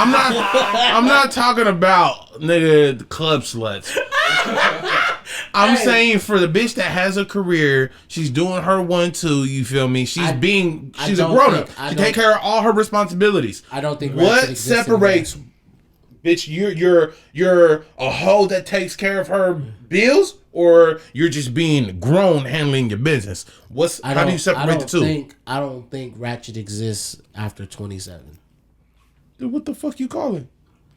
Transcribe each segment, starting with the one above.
I'm not talking about nigga club sluts. I'm saying for the bitch that has a career, she's doing her 1-2. You feel me? She's a grown up. She take care of all her responsibilities. I don't think what separates. Bitch, you're a hoe that takes care of her bills, or you're just being grown handling your business. How do you separate the two? I don't think ratchet exists after 27. Dude, what the fuck you calling?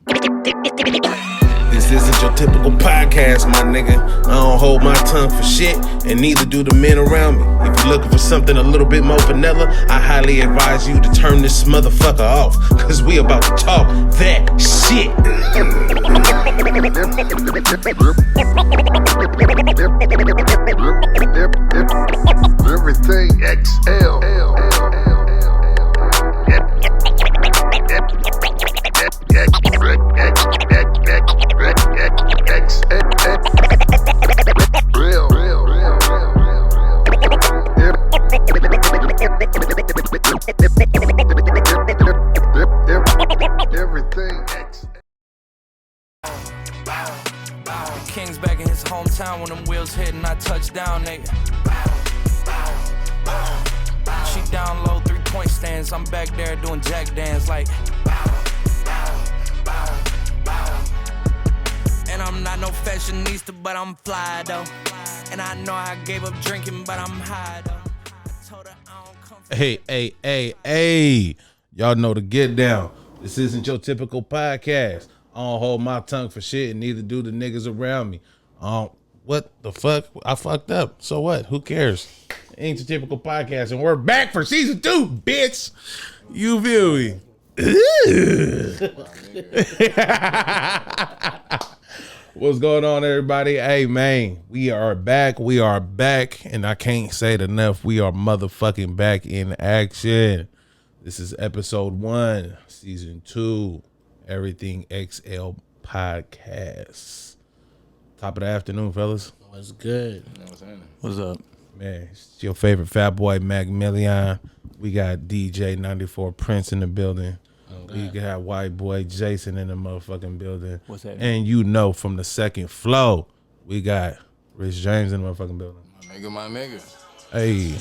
This isn't your typical podcast, my nigga. I don't hold my tongue for shit, and neither do the men around me. If you're looking for something a little bit more vanilla, I highly advise you to turn this motherfucker off, cause we about to talk that shit. Everything XL. King's back in his hometown when them wheels hit and I touch down, nigga. She down low, 3-point stands. I'm back there doing jack dance like. And I'm not no fashionista, but I'm fly though. And I know I gave up drinking, but I'm high though. I told her I don't come for Hey. Y'all know to get down. This isn't your typical podcast. I don't hold my tongue for shit, and neither do the niggas around me. What the fuck? I fucked up. So what? Who cares? Ain't your typical podcast, and we're back for season 2, bitch. You feel me? What's going on, everybody? Hey, man, we are back. And I can't say it enough. We are motherfucking back in action. This is episode 1, season 2, Everything XL podcast. Top of the afternoon, fellas. What's good? What's up? Man, it's your favorite fat boy, Macmillion. We got DJ 94 Prince in the building. We got white boy Jason in the motherfucking building. What's that? And you know from the second flow, we got Rich James in the motherfucking building. My nigga. Hey.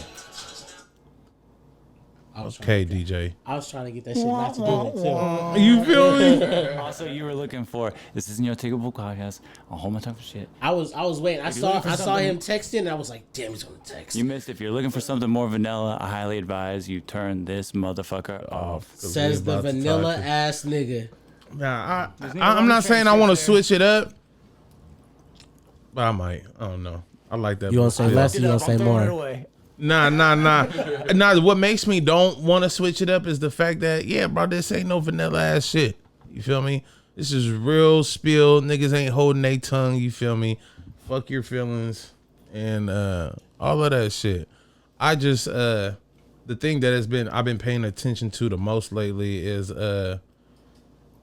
Okay, DJ. I was trying to get that shit not to do it too. You feel me? Also, you were looking for this isn't your typical podcast. I'll hold my tongue for shit. I was waiting. I saw him texting, and I was like, damn, he's gonna text. You missed. If you're looking for something more vanilla, I highly advise you turn this motherfucker off. Says the vanilla ass nigga. Nah, I'm not saying I want to switch it up, but I might. I don't know. I like that. You gonna say less? You gonna say more? Nah. What makes me don't want to switch it up is the fact that, yeah, bro, this ain't no vanilla ass shit. You feel me? This is real spill. Niggas ain't holding their tongue. You feel me? Fuck your feelings and all of that shit. I just the thing that I've been paying attention to the most lately is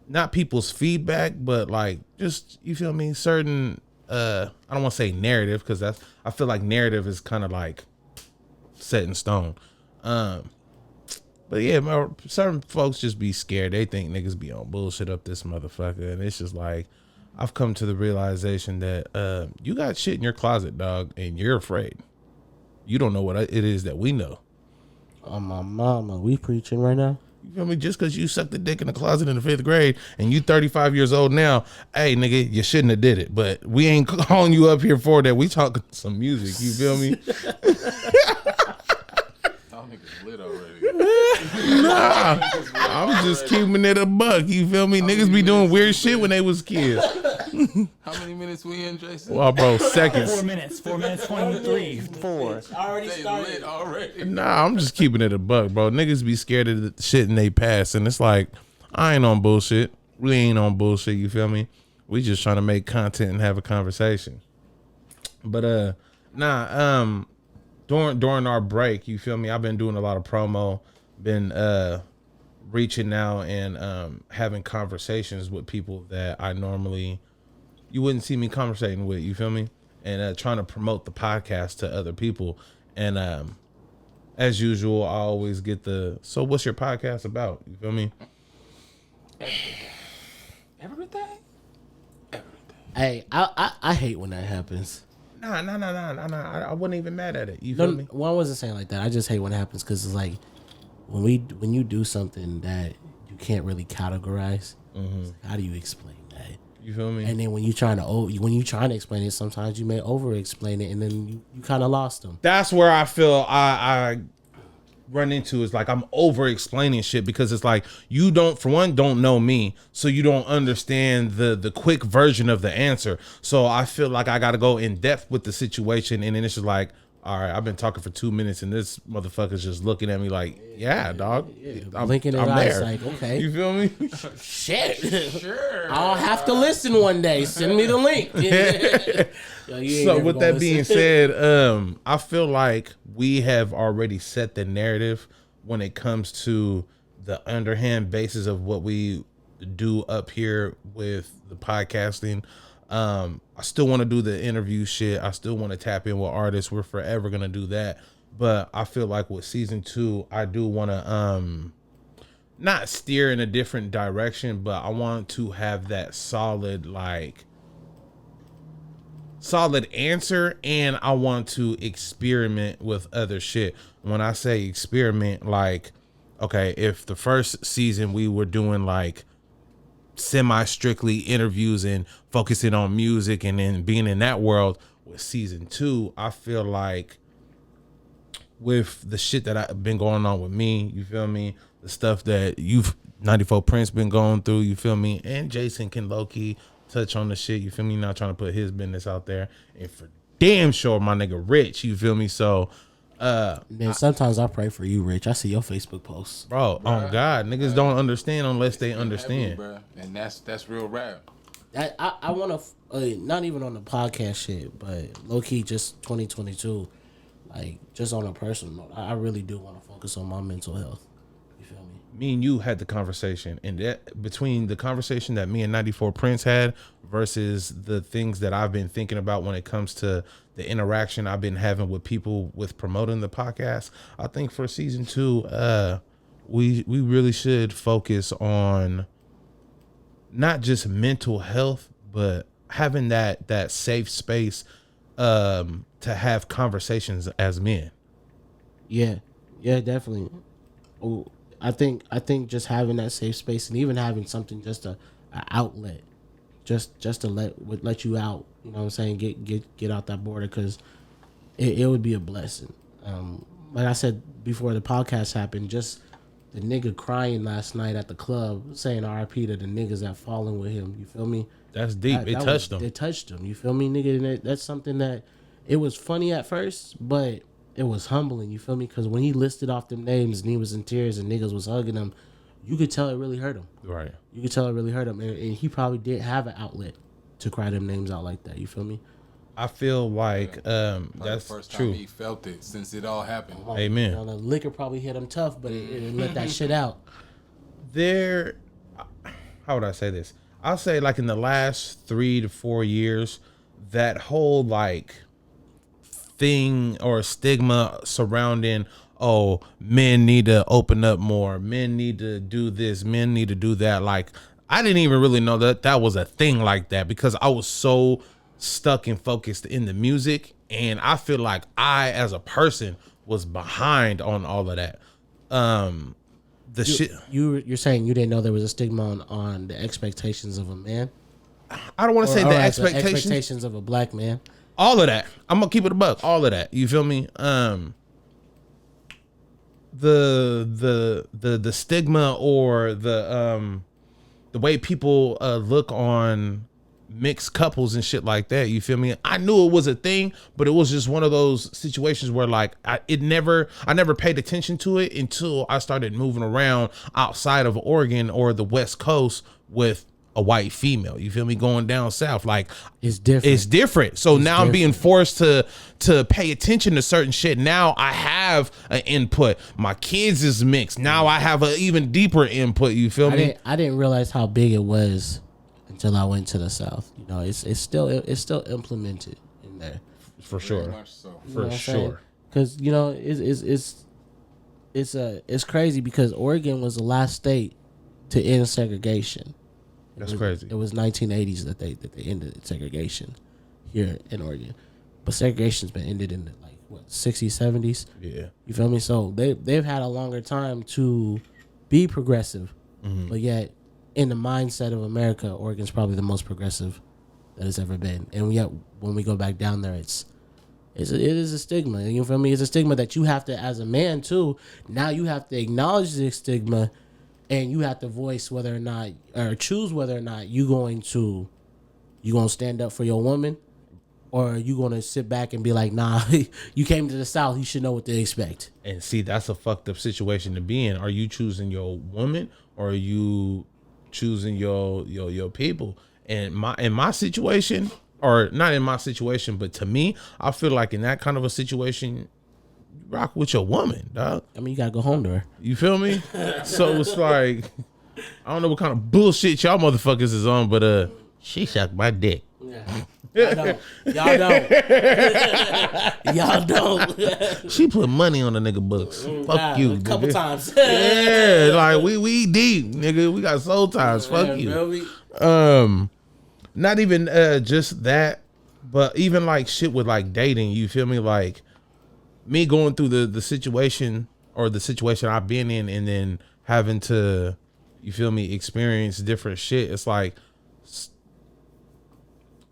not people's feedback, but like just, you feel me? Certain I don't want to say narrative, because I feel like narrative is kind of like set in stone. But yeah, certain folks just be scared. They think niggas be on bullshit up this motherfucker. And it's just like, I've come to the realization that you got shit in your closet, dog, and you're afraid. You don't know what it is that we know. Oh, my mama, we preaching right now? You feel me? Just because you sucked the dick in the closet in the 5th grade and you 35 years old now, hey, nigga, you shouldn't have did it. But we ain't calling you up here for that. We talking some music. You feel me? Nah, I'm just keeping it a buck. You feel me? Niggas be doing weird shit when they was kids. How many minutes we in, Jason? Well, bro, seconds. 4 minutes. 23. 4. Already started. Already. Nah, I'm just keeping it a buck, bro. Niggas be scared of the shit in they past, and it's like, I ain't on bullshit. We ain't on bullshit. You feel me? We just trying to make content and have a conversation. But during our break, you feel me? I've been doing a lot of promo, been reaching out and having conversations with people that I normally you wouldn't see me conversating with, you feel me? And trying to promote the podcast to other people. And as usual, I always get so what's your podcast about? You feel me? Everything. Hey, I hate when that happens. Nah. I wasn't even mad at it. You No, feel me? well, I wasn't saying like that. I just hate when it happens because it's like when you do something that you can't really categorize. It's like, how do you explain that? You feel me? And then when you trying to explain it, sometimes you may over explain it, and then you kind of lost them. That's where I feel I run into is like I'm over explaining shit because it's like you don't know me, so you don't understand the quick version of the answer. So I feel like I got to go in depth with the situation, and then it's just like, all right, I've been talking for 2 minutes and this motherfucker's just looking at me like, yeah, dog. I'm Blinking his eyes like, okay. You feel me? Shit. Sure. I'll have to listen one day. Send me the link. Yo, So with that being said, I feel like we have already set the narrative when it comes to the underhand basis of what we do up here with the podcasting. I still want to do the interview shit. I still want to tap in with artists. We're forever gonna do that. But I feel like with season 2, I do want to not steer in a different direction, but I want to have that solid answer, and I want to experiment with other shit. When I say experiment, like, okay, if the first season we were doing like semi-strictly interviews and focusing on music and then being in that world, with season 2, I feel like with the shit that I've been going on with me, you feel me, the stuff that 94 Prince been going through, you feel me, and Jason can low-key touch on the shit, you feel me, not trying to put his business out there, and for damn sure my nigga Rich, you feel me, so man, sometimes I pray for you, Rich. I see your Facebook posts, bro. Oh God, niggas don't understand unless they understand, bro. And that's real rap. I want to not even on the podcast shit, but low key just 2022, like just on a personal note, I really do want to focus on my mental health. You feel me? Me and you had the conversation, and that between the conversation that me and 94 Prince had versus the things that I've been thinking about when it comes to the interaction I've been having with people with promoting the podcast, I think for season 2, we really should focus on not just mental health, but having that safe space to have conversations as men. Yeah, definitely. Oh, I think just having that safe space and even having something just a outlet, just to let you out. You know what I'm saying? Get out that border, because it would be a blessing. Like I said before the podcast happened, just the nigga crying last night at the club saying R.I.P. to the niggas that fallen with him. You feel me? That's deep. It touched him. It touched him. You feel me, nigga? And that's something that it was funny at first, but it was humbling. You feel me? Because when he listed off them names and he was in tears and niggas was hugging him, you could tell it really hurt him. Right. You could tell it really hurt him, and he probably did have an outlet to cry them names out like that. You feel me? I feel like that's the first true. time he felt it since it all happened. Amen. You know, the liquor probably hit him tough, but it let that shit out. How would I say this? I'll say like in the last 3 to 4 years, that whole like thing or stigma surrounding, oh, men need to open up more, men need to do this, men need to do that. Like, I didn't even really know that was a thing like that, because I was so stuck and focused in the music, and I feel like I as a person was behind on all of that. You're saying you didn't know there was a stigma on the expectations of a man? I don't want to say the expectations of a black man. All of that. I'm gonna keep it a buck. All of that. You feel me? The stigma or the way people look on mixed couples and shit like that. You feel me? I knew it was a thing, but it was just one of those situations where like I never paid attention to it until I started moving around outside of Oregon or the West Coast with a white female. You feel me? Going down south, like it's different. So now I'm being forced to pay attention to certain shit. Now I have an input. My kids is mixed. Now I have an even deeper input. You feel me? I didn't realize how big it was until I went to the South. You know, it's still implemented in there. For sure. Very much so. For sure. Because you know it's crazy because Oregon was the last state to end segregation. That's crazy. It was 1980s that they ended segregation here in Oregon, but segregation's been ended in the, like what 60s, 70s. Yeah. You feel me? So they've had a longer time to be progressive, but yet in the mindset of America, Oregon's probably the most progressive that it's ever been. And yet when we go back down there, it is a stigma. You feel me? It's a stigma that you have to, as a man too, now you have to acknowledge the stigma, and you have to voice whether or not, or choose whether or not you gonna stand up for your woman, or you gonna sit back and be like, nah, you came to the South, you should know what to expect. And see, that's a fucked up situation to be in. Are you choosing your woman, or are you choosing your people? And in my situation, or not in my situation, but to me, I feel like in that kind of a situation, you rock with your woman, dog. I mean, you gotta go home to her. You feel me? So it's like, I don't know what kind of bullshit y'all motherfuckers is on, but she sucked my dick. Yeah. Y'all don't. Y'all don't. She put money on the nigga books. Fuck you, a couple nigga. times. Yeah, like we deep, nigga. We got soul ties. Fuck you. Really? Not even just that, but even like shit with like dating. You feel me? Like me going through the situation, or the situation I've been in, and then having to, you feel me, experience different shit. It's like,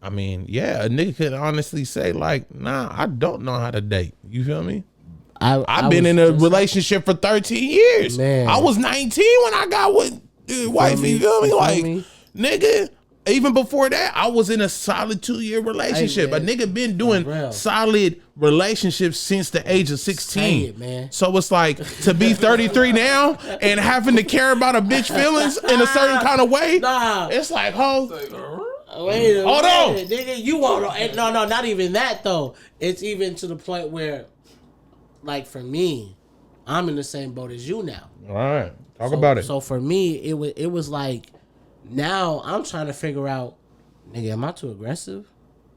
I mean, yeah, a nigga could honestly say like, nah, I don't know how to date. You feel me? I've been in a relationship for 13 years. Man. I was 19 when I got with wife. You feel me? Like, nigga, even before that, I was in a solid 2-year relationship. Hey, a nigga been doing solid relationships since the age of 16. Say it, man. So it's like, to be 33 now and having to care about a bitch feelings in a certain kind of way. Nah. It's like, Wait a hold minute, on. nigga, you want no, not even that though. It's even to the point where, like for me, I'm in the same boat as you now. All right, talk about it. So for me, it was like, now I'm trying to figure out, nigga, am I too aggressive,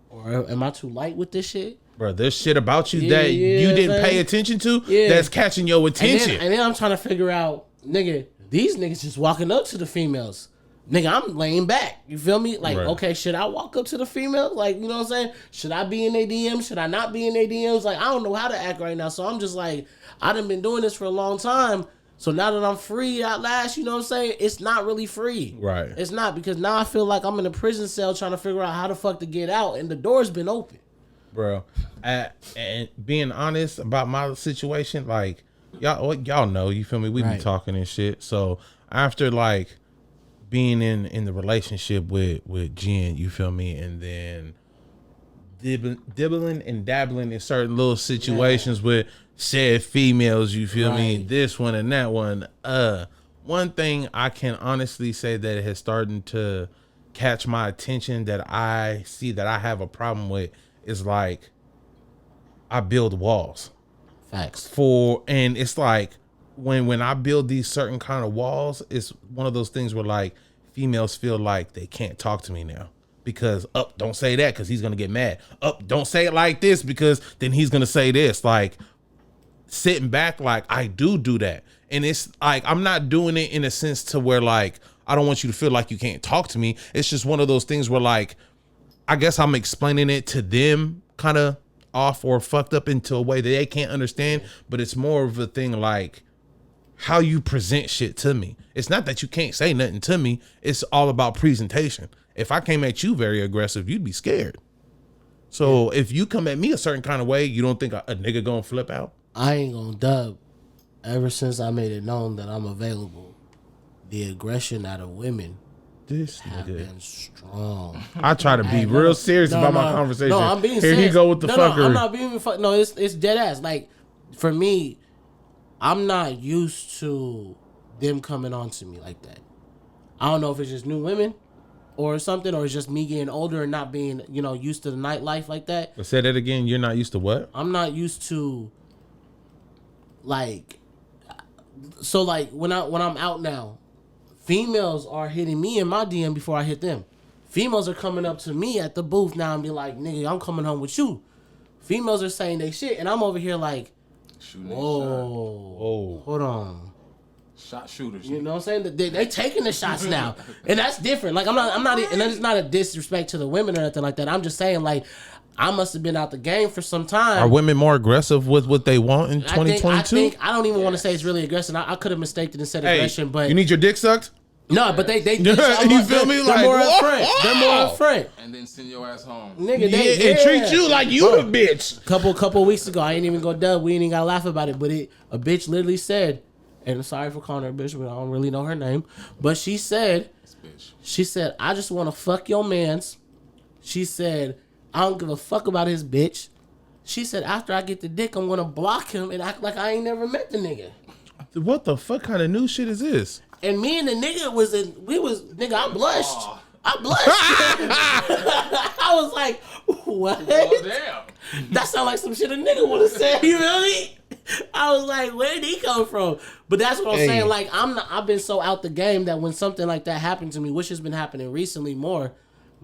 or am I too light with this shit? Bro, there's shit about you that you didn't pay attention to that's catching your attention. And then I'm trying to figure out, nigga, these niggas just walking up to the females. Nigga, I'm laying back. You feel me? Like, okay, should I walk up to the females? Like, you know what I'm saying? Should I be in their DMs? Should I not be in their DMs? Like, I don't know how to act right now. So I'm just like, I done been doing this for a long time. So now that I'm free at last, you know what I'm saying? It's not really free. Right. It's not, because now I feel like I'm in a prison cell trying to figure out how the fuck to get out, and the door's been open. Bro, and being honest about my situation, like, y'all know, you feel me? We be talking and shit. So after like being in the relationship with Jen, you feel me, and then dibbling and dabbling in certain little situations with said females, you feel me, this one and that one. One thing I can honestly say that it has started to catch my attention, that I see that I have a problem with, is like, I build walls. Facts. And it's like, when I build these certain kind of walls, it's one of those things where like females feel like they can't talk to me now, because don't say that because he's gonna get mad. Don't say it like this because then he's gonna say this. Like, sitting back, like, I do that, and it's like, I'm not doing it in a sense to where like, I don't want you to feel like you can't talk to me. It's just one of those things where like, I guess I'm explaining it to them kind of off or fucked up into a way that they can't understand, but it's more of a thing like how you present shit to me. It's not that you can't say nothing to me. It's all about presentation. If I came at you very aggressive, you'd be scared. So if you come at me a certain kind of way, you don't think a nigga gonna flip out? I ain't gonna dub. Ever since I made it known that I'm available, the aggression out of women have been strong. I try to be real serious about my conversation. No, I'm being serious. Here he go with the fuckery. No, I'm not being no, it's dead ass. Like, for me, I'm not used to them coming on to me like that. I don't know if it's just new women or something, or it's just me getting older and not being, used to the nightlife like that. But say that again. You're not used to what? I'm not used to, like, so like when I'm out now, females are hitting me in my DM before I hit them. Females are coming up to me at the booth now and be like, nigga, I'm coming home with you. Females are saying they shit, and I'm over here like, whoa, hold on. Shot shooters. You know what I'm saying? They taking the shots now, and that's different. Like I'm not, and it's not a disrespect to the women or nothing like that. I'm just saying, like, I must have been out the game for some time. Are women more aggressive with what they want in 2022? I don't even want to say it's really aggressive. I could have mistaken and said aggression, but you need your dick sucked? no, but they you feel me? They're Like, more upfront. They're more upfront. And then send your ass home. Nigga, And treat you like you the bitch. Couple weeks ago, I ain't even go dub. We ain't even gotta laugh about it. But a bitch literally said, and I'm sorry for calling her a bitch, but I don't really know her name. But she said, I just want to fuck your mans. She said, I don't give a fuck about his bitch. She said, after I get the dick, I'm gonna block him and act like I ain't never met the nigga. What the fuck kind of new shit is this? And me and the nigga nigga, I blushed. I blushed. I was like, what? Oh, damn. That sound like some shit a nigga would have said. You feel me? I was like, where did he come from? But that's what I'm saying. Like, I've been so out the game that when something like that happened to me, which has been happening recently more,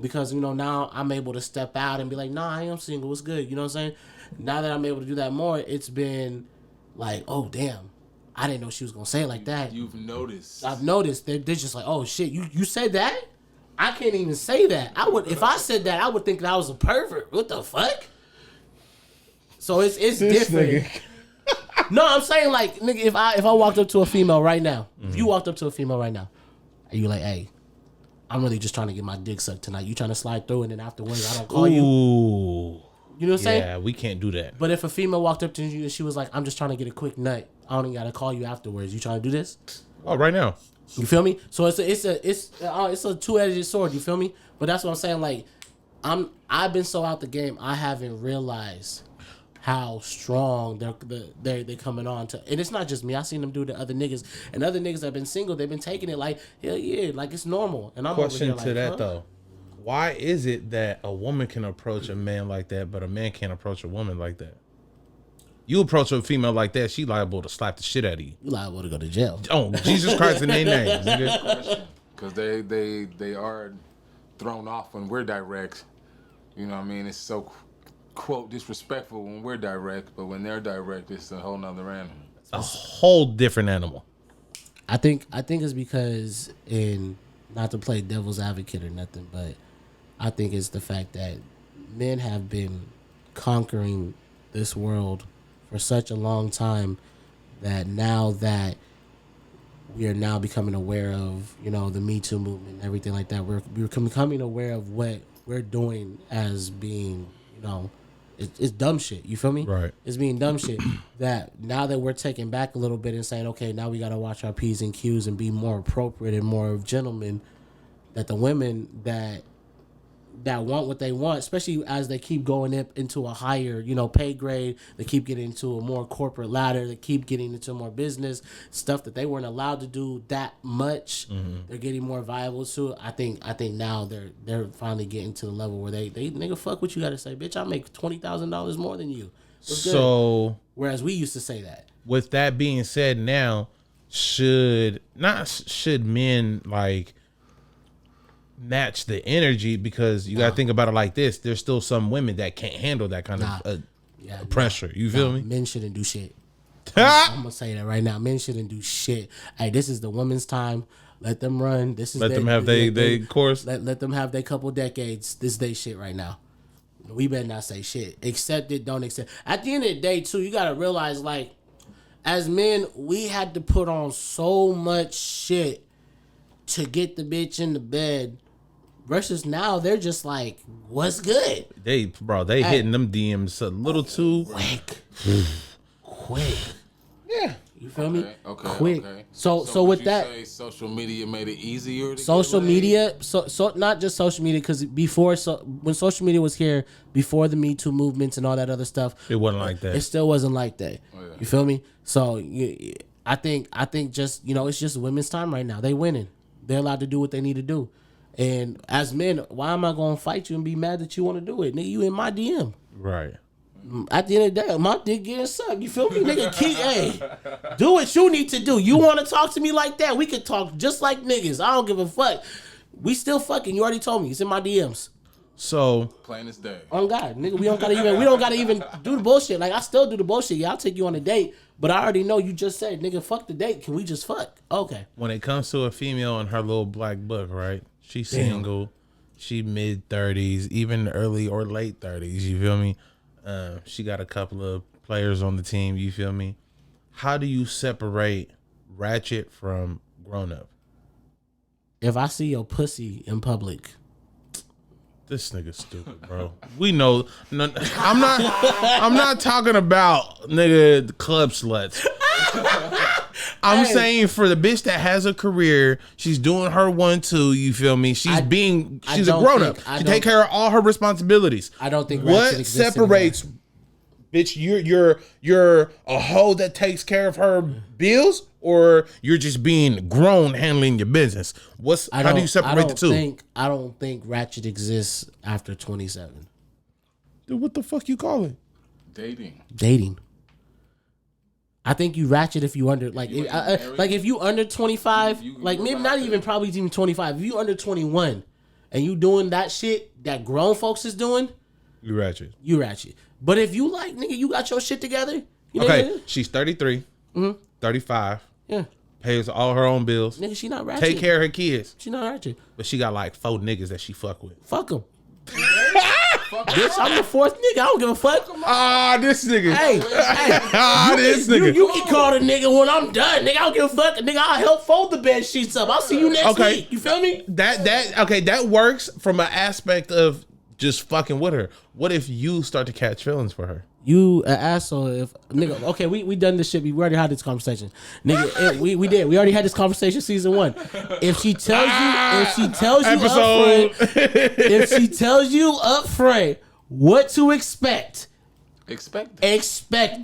because, you know, now I'm able to step out and be like, nah, I am single. It's good. You know what I'm saying? Now that I'm able to do that more, it's been like, oh, damn. I didn't know she was going to say it like that. You've noticed. I've noticed. They're just like, oh, shit, you said that? I can't even say that. If I said that, I would think that I was a pervert. What the fuck? So it's different. No, I'm saying, like, nigga, if I walked up to a female right now, if you walked up to a female right now, and you like, hey, I'm really just trying to get my dick sucked tonight. You trying to slide through, and then afterwards I don't call you. Ooh. You know what I'm saying? Yeah, we can't do that. But if a female walked up to you and she was like, I'm just trying to get a quick nut, I don't even gotta call you afterwards. You trying to do this? Oh, right now. You feel me? So it's a two-edged sword. You feel me? But that's what I'm saying. Like, I've been so out the game, I haven't realized how strong they're coming on to. And it's not just me. I seen them do it to other niggas, and other niggas that have been single, they've been taking it like, hell yeah, like it's normal. And I'm question over here to like, that though. Why is it that a woman can approach a man like that, but a man can't approach a woman like that? You approach a female like that, she liable to slap the shit out of you. You liable to go to jail. Oh, Jesus Christ in their names, nigga. Because they are thrown off when we're direct. You know what I mean? It's so, quote, disrespectful when we're direct, but when they're direct, it's a whole nother animal. A whole different animal. I think it's because, and not to play devil's advocate or nothing, but I think it's the fact that men have been conquering this world for such a long time that now that we are now becoming aware of, you know, the Me Too movement and everything like that, we're becoming aware of what we're doing as being, you know, it's dumb shit. You feel me? Right. It's being dumb shit. That now that we're taking back a little bit and saying, okay, now we got to watch our P's and Q's and be more appropriate and more gentlemen, that the women that want what they want, especially as they keep going up into a higher, you know, pay grade, they keep getting into a more corporate ladder, they keep getting into more business stuff that they weren't allowed to do that much. They're getting more viable too. I think now they're finally getting to the level where they nigga, fuck what you gotta say, bitch. I make $20,000 more than you. What's good? So Whereas we used to say that. with that being said, now should men like match the energy, because you gotta think about it like this. There's still some women that can't handle that kind of pressure. You feel me? Men shouldn't do shit. I'm gonna say that right now. Men shouldn't do shit. Hey, this is the women's time. Let them run. Let them have they course. Let them have their couple decades. This is they shit right now. We better not say shit. Accept it, don't accept. At the end of the day, too, you gotta realize, like, as men, we had to put on so much shit to get the bitch in the bed. Versus now, they're just like, what's good? They hitting them DMs a little too quick. Yeah. You feel me? Okay. Quick. Okay. So with that, say social media made it easier to social get laid? media, so not just social media, because before, when social media was here, before the Me Too movements and all that other stuff, it wasn't like that. It still wasn't like that. Oh, yeah. You feel me? So I think just, you know, it's just women's time right now. They winning. They're allowed to do what they need to do. And as men, why am I going to fight you and be mad that you want to do it? Nigga, you in my DM. Right. At the end of the day, my dick getting sucked. You feel me? Nigga, hey, do what you need to do. You want to talk to me like that? We can talk just like niggas. I don't give a fuck. We still fucking. You already told me. It's in my DMs. So Plain as day. On God, nigga, we don't gotta even do the bullshit. Like I still do the bullshit. Yeah, I'll take you on a date, but I already know you just said, nigga, fuck the date. Can we just fuck? Okay. when it comes to a female in her little black book, right? She's single. She mid-30s, even early or late 30s. You feel me? She got a couple of players on the team. You feel me? How do you separate ratchet from grown up? If I see your pussy in public. This nigga stupid, bro. We know. No, I'm not talking about nigga club sluts. I'm saying for the bitch that has a career, she's doing her 1-2. You feel me? She's a grown up. She take care of all her responsibilities. I don't think what separates, bitch. You're a hoe that takes care of her bills, or you're just being grown handling your business. How do you separate the two? I don't think ratchet exists after 27. Dude, what the fuck you call it? Dating. I think you ratchet if you under if you under 25, like maybe not even probably even 25. If you under 21 and you doing that shit that grown folks is doing, You ratchet. But if you like, nigga, you got your shit together. You know Okay, she's 33, 35. Yeah. Pays all her own bills. Nigga, she not ratchet. Take care of her kids. She not ratchet. But she got like 4 niggas that she fuck with. Fuck them. Bitch, I'm the 4th nigga. I don't give a fuck. This nigga. Hey, this nigga. You can call the nigga when I'm done. Nigga, I don't give a fuck. Nigga, I'll help fold the bed sheets up. I'll see you next week. You feel me? That works from an aspect of just fucking with her. What if you start to catch feelings for her? You an asshole if nigga. Okay, we done this shit. We already had this conversation, nigga. We did. We already had this conversation season 1. If she tells you up front what to expect. Expect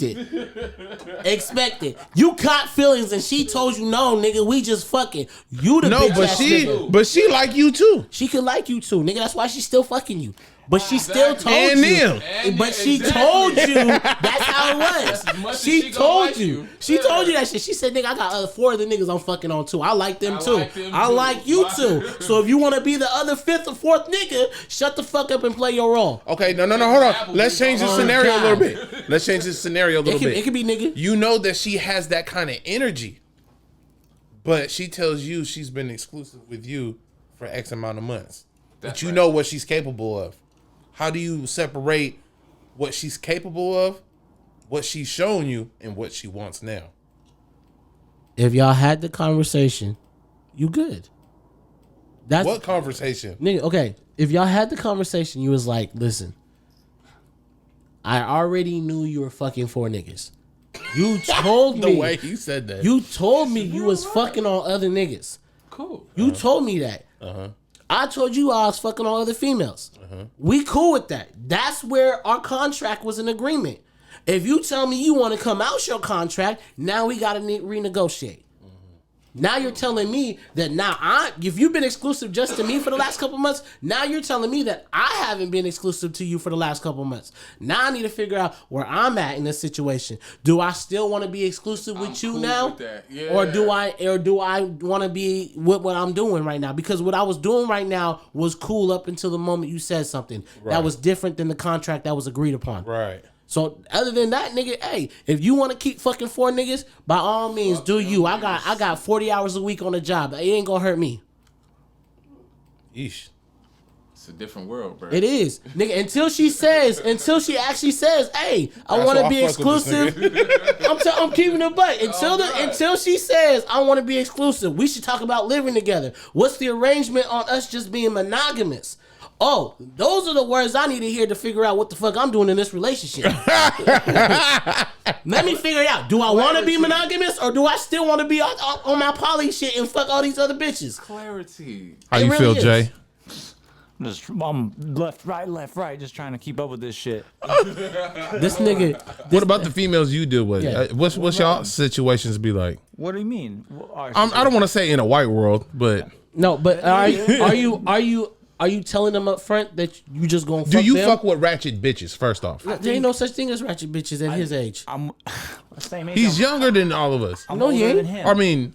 it. You caught feelings and she told you no, nigga. We just fucking. You the bitch ass nigga. But she like you too. She could like you too, nigga. That's why she's still fucking you. But she still told you. But she told you that's how it was. She told you. She told you that shit. She said, nigga, I got 4 of the niggas I'm fucking on too. I like them too. I like you too. So if you want to be the other 5th or 4th nigga, shut the fuck up and play your role. Okay, no, hold on. Let's change the scenario a little bit. It could be nigga. You know that she has that kind of energy, but she tells you she's been exclusive with you for X amount of months. But you know what she's capable of. How do you separate what she's capable of, what she's shown you, and what she wants now? If y'all had the conversation, you good. That's what conversation? Nigga, okay. If y'all had the conversation, you was like, listen, I already knew you were fucking 4 niggas. You told me. The way you said that. You told me you was fucking on other niggas. Cool. You told me that. I told you I was fucking on other females. We cool with that. That's where our contract was an agreement. If you tell me you want to come out your contract, now we got to renegotiate. Now you're telling me that if you've been exclusive just to me for the last couple months, now you're telling me that I haven't been exclusive to you for the last couple months. Now I need to figure out where I'm at in this situation. Do I still want to be exclusive with you now? Or do I want to be with what I'm doing right now? Because what I was doing right now was cool up until the moment you said something. Right. That was different than the contract that was agreed upon. Right. So other than that, nigga, hey, if you want to keep fucking 4 niggas, by all means, do you. I got 40 hours a week on the job. It ain't gonna hurt me. Yeesh. It's a different world, bro. It is, nigga. Until she actually says, hey, I want to be exclusive. I'm keeping it butt. Until she says, I want to be exclusive, we should talk about living together. What's the arrangement on us just being monogamous? Oh, those are the words I need to hear to figure out what the fuck I'm doing in this relationship. Let me figure it out. Do I want to be monogamous or do I still want to be on my poly shit and fuck all these other bitches? Clarity. How you feel, Jay? I'm left, right, just trying to keep up with this shit. This nigga. What about the females you deal with? Yeah. What's y'all situations be like? What do you mean? I don't want to say in a white world, but no. But are you telling them up front that you just gonna fuck them? Do you fuck with ratchet bitches, first off? There ain't no such thing as ratchet bitches at his age. I'm the same age. He's younger than all of us. I'm No, he older ain't. than him. I mean,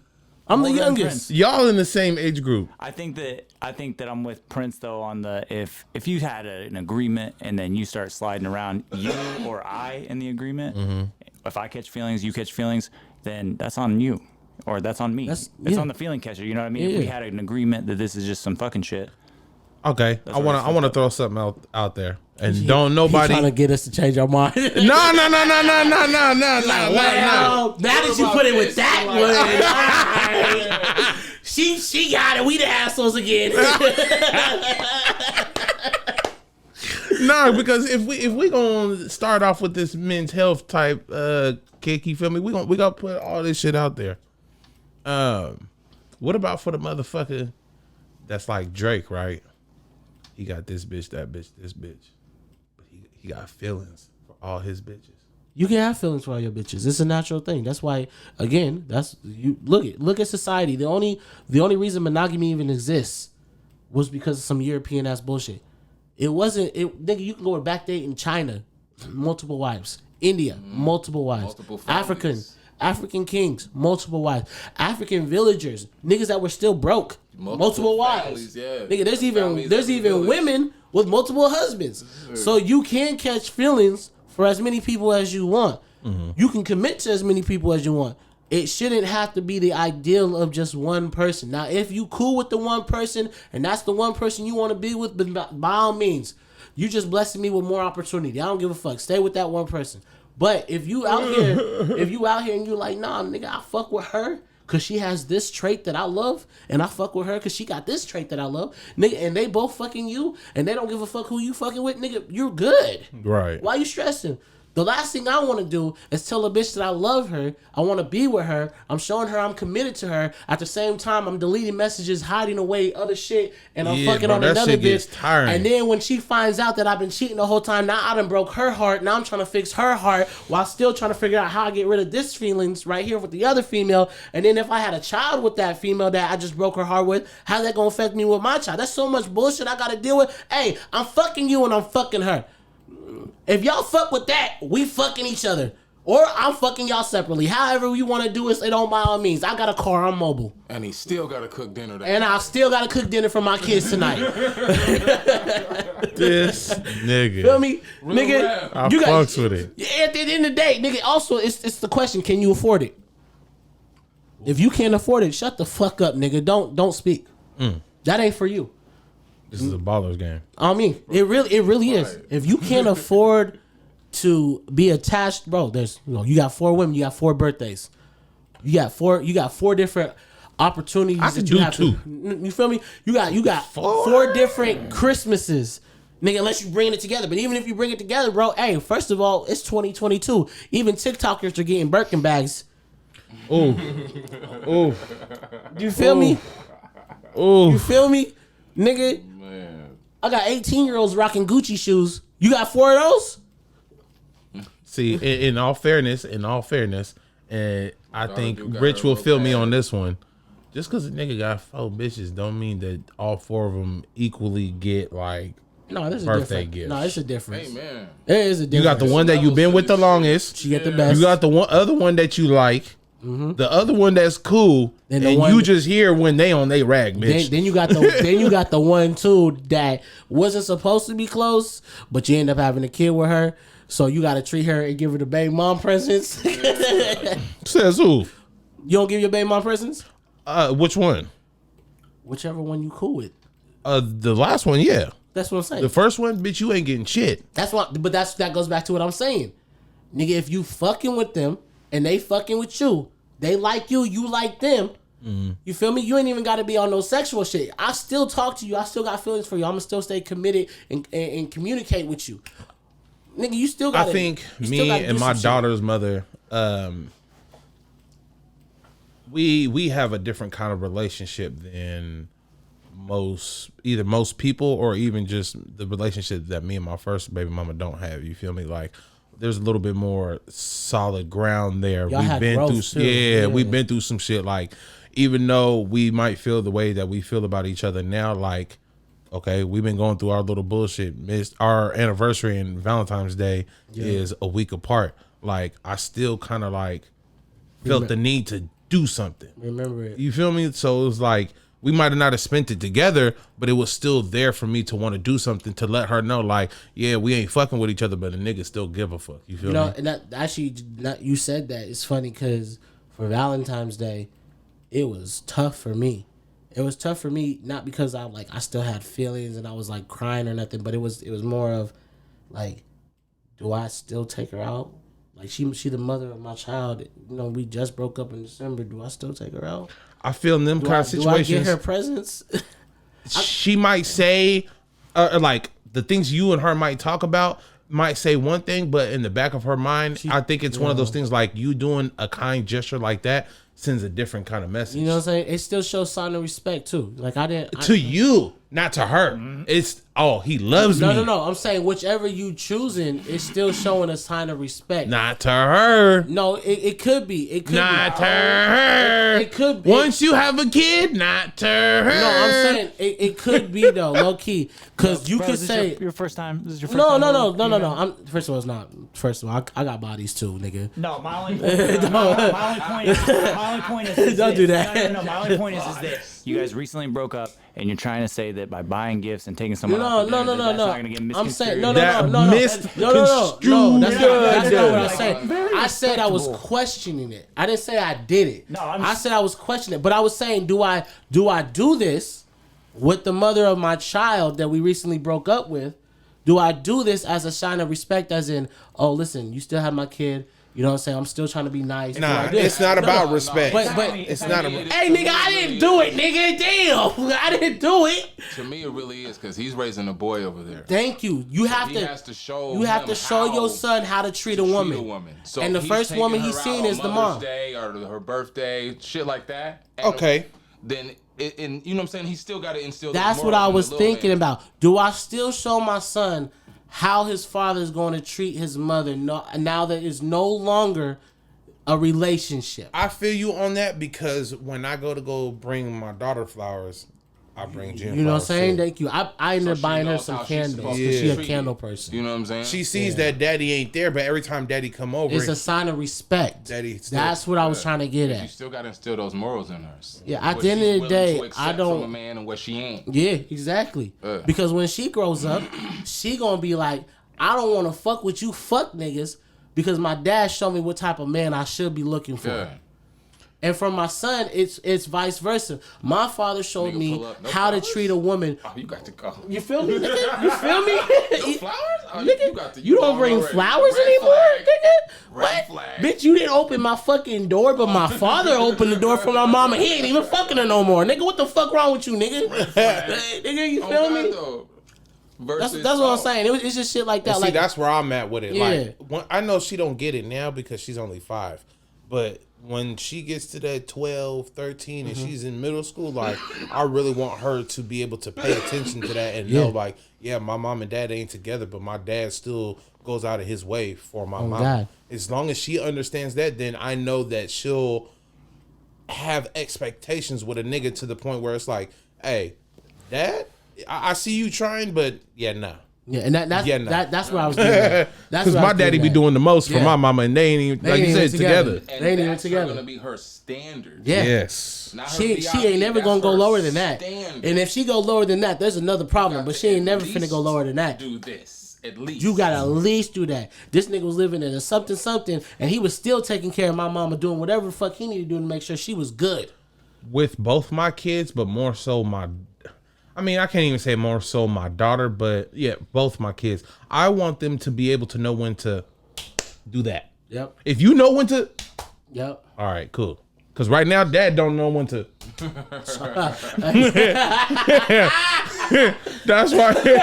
I'm the More than youngest. Prince. Y'all in the same age group. I think that I'm with Prince though on the if you had an agreement and then you start sliding around you or I in the agreement. Mm-hmm. If I catch feelings, you catch feelings, then that's on you or that's on me. It's on the feeling catcher. You know what I mean? Yeah. If we had an agreement that this is just some fucking shit. Okay, I want to throw something out there, and don't He trying trying to get us to change our mind. No. Now that you put it with that one, she got it. We the assholes again. No, because if we gonna start off with this men's health type kick, you feel me? We gonna put all this shit out there. What about for the motherfucker that's like Drake, right? He got this bitch, that bitch, this bitch, but he got feelings for all his bitches. You can have feelings for all your bitches. It's a natural thing. That's why, again, that's you look at society. The only reason monogamy even exists was because of some European ass bullshit. It wasn't. Nigga, you can go back there in China, multiple wives. India, multiple wives. Multiple families. African kings, multiple wives. African villagers, niggas that were still broke, multiple wives. Families, yeah. Nigga, there's Families even every village. women with multiple husbands. So you can catch feelings for as many people as you want. You can commit to as many people as you want. It shouldn't have to be the ideal of just one person. Now, if you cool with the one person and that's the one person you want to be with, by all means, you just blessing me with more opportunity. I don't give a fuck. Stay with that one person. But if you out here, and you like, nah, nigga, I fuck with her because she has this trait that I love, and I fuck with her because she got this trait that I love, nigga, and they both fucking you, and they don't give a fuck who you fucking with, nigga, you're good. Right. Why you stressing? The last thing I want to do is tell a bitch that I love her, I want to be with her, I'm showing her I'm committed to her. At the same time, I'm deleting messages, hiding away other shit, and I'm fucking on another bitch. Tiring. And then when she finds out that I've been cheating the whole time, now I done broke her heart. Now I'm trying to fix her heart while still trying to figure out how I get rid of this feelings right here with the other female. And then if I had a child with that female that I just broke her heart with, how's that going to affect me with my child? That's so much bullshit I got to deal with. Hey, I'm fucking you and I'm fucking her. If y'all fuck with that, we fucking each other. Or I'm fucking y'all separately. However you want to do it on by all means. I got a car, I'm mobile. And he still got to cook dinner. And I still got to cook dinner for my kids tonight. This nigga. Feel me? Real Nigga, rap. I you got, fucks with it. at the end of the day, nigga, also, it's the question, can you afford it? If you can't afford it, shut the fuck up, nigga. Don't speak. That ain't for you. This is a baller's game. I mean, it really is. Right. If you can't afford to be attached, bro, you got 4 women, you got 4 birthdays. You got four different opportunities I that could you do have 2. to. You feel me? You got 4 different Christmases. Nigga, unless you bring it together. But even if you bring it together, bro, hey, first of all, it's 2022. Even TikTokers are getting Birkin bags. Oh. Oh. You feel me? Oh. You feel me? Nigga, Man. I got 18-year-olds rocking Gucci shoes. You got 4 of those? See, in all fairness, and I think do got Rich her will little feel me bag. on this one. Just because a nigga got 4 bitches don't mean that all 4 of them equally get like No, there's a birthday difference. gifts. No, it's a difference. Hey, man. There is a difference. You got the one that you've been with the longest. She get the best. You got the other one that you like. The other one that's cool, Then and the one you that- just hear when they on they rag, bitch. Then you got the one too that wasn't supposed to be close, but you end up having a kid with her, so you got to treat her and give her the baby mom presents. Says who? You don't give your baby mom presents? Which one? Whichever one you cool with. The last one, yeah. That's what I'm saying. The first one, bitch, you ain't getting shit. That goes back to what I'm saying, nigga. If you fucking with them and they fucking with you, they like you, you like them. You feel me? You ain't even got to be on no sexual shit. I still talk to you. I still got feelings for you. I'm gonna still stay committed and communicate with you, nigga. You still got. I think me and my daughter's mother, we have a different kind of relationship than most people or even just the relationship that me and my first baby mama don't have. You feel me? Like there's a little bit more solid ground there. Y'all had growth too. Yeah, we've been through some shit. Like even though we might feel the way that we feel about each other now, like okay, we've been going through our little bullshit. Missed our anniversary and Valentine's Day is a week apart. Like I still kind of like felt the need to do something. Remember it. You feel me? So it was like we might have not have spent it together, but it was still there for me to want to do something to let her know, like, yeah, we ain't fucking with each other, but a nigga still give a fuck. You feel me? And that actually, you said that. It's funny because for Valentine's Day, it was tough for me. It was tough for me, not because I still had feelings and I was like crying or nothing, but it was more of like, do I still take her out? Like she the mother of my child. You know, we just broke up in December. Do I still take her out? I feel in them kind of situations. Do I get her presents? She might say, like the things you and her might talk about might say one thing, but in the back of her mind, I think it's one of those things like you doing a kind gesture like that sends a different kind of message. You know what I'm saying? It still shows sign of respect too. Like to you, not to her. Mm-hmm. It's he loves me. No. I'm saying whichever you choosing, it's still showing a sign of respect. Not to her. No, it could be. It could not be. to her. It could be. Once you have a kid, not to her. No, I'm saying it could be though, low key, because you could say your first time. This is your first time. No. First of all, it's not. First of all, I got bodies too, nigga. No, my only point is don't do that. No, my only point is this. You guys recently broke up, and you're trying to say that by buying gifts and taking someone No. that's not going to get misconstrued. I'm saying no. That No. That's not what I said. Very I said I was respectable. questioning it. I didn't say I did it. No, I said I was questioning it. But I was saying, do I do this with the mother of my child that we recently broke up with? Do I do this as a sign of respect, as in, oh, listen, you still have my kid. You know what I'm saying? I'm still trying to be nice. Nah, it's not about respect. But it's not about. Hey, nigga, I didn't do it, nigga. Damn, I didn't do it. To me, it really is because he's raising a boy over there. Thank you. You have to show. You have to show your son how to treat a woman. So and the first woman he's seen is the mom. Day or her birthday, shit like that. Okay. Then, you know what I'm saying? He's still got to instill. That's what I was thinking about. Do I still show my son how his father is going to treat his mother now that it's no longer a relationship? I feel you on that because when I go bring my daughter flowers, I bring Jen. You know what I'm saying? Too. Thank you. I ended up buying her some candles because she's a candle person. You know what I'm saying? She sees that daddy ain't there, but every time daddy come over, it's a sign of respect. That's what I was trying to get at. You still got to instill those morals in her. Yeah, at the end of the day, I don't. From a man and what she ain't. Yeah, exactly. Because when she grows up, she gonna be like, I don't want to fuck with you, fuck niggas, because my dad showed me what type of man I should be looking for. Yeah. And from my son, it's vice versa. My father showed me how to treat a woman. Oh, you got to go. You feel me, nigga? You feel me? No flowers? Oh, nigga, you don't bring flowers anymore, nigga? What? Bitch, you didn't open my fucking door, but my father opened the door for my mama. He ain't even fucking her no more. Nigga, what the fuck wrong with you, nigga? Nigga, you feel me? That's what I'm saying. It's just shit like that. See, like, that's where I'm at with it. Yeah. Like, I know she don't get it now because she's only 5, but when she gets to that 12, 13, and she's in middle school, like, I really want her to be able to pay attention to that and know, like, yeah, my mom and dad ain't together, but my dad still goes out of his way for my mom. God. As long as she understands that, then I know that she'll have expectations with a nigga to the point where it's like, hey, dad, I see you trying, but yeah, nah. Yeah, and that's what I was getting at. Because my daddy be doing the most for my mama, and they ain't even, like you said, together. And they ain't even that's together. Going to be her standard. Yeah. Yes. She ain't never gonna go lower than that. And if she go lower than that, there's another problem. But she ain't never finna go lower than that. Do this at least. You gotta at least do that. This nigga was living in a something, and he was still taking care of my mama, doing whatever the fuck he needed to do to make sure she was good. With both my kids, but more so I can't even say more so my daughter, but yeah, both my kids. I want them to be able to know when to do that. Yep. If you know when to. Yep. All right, cool. Because right now, dad don't know when to. That's why.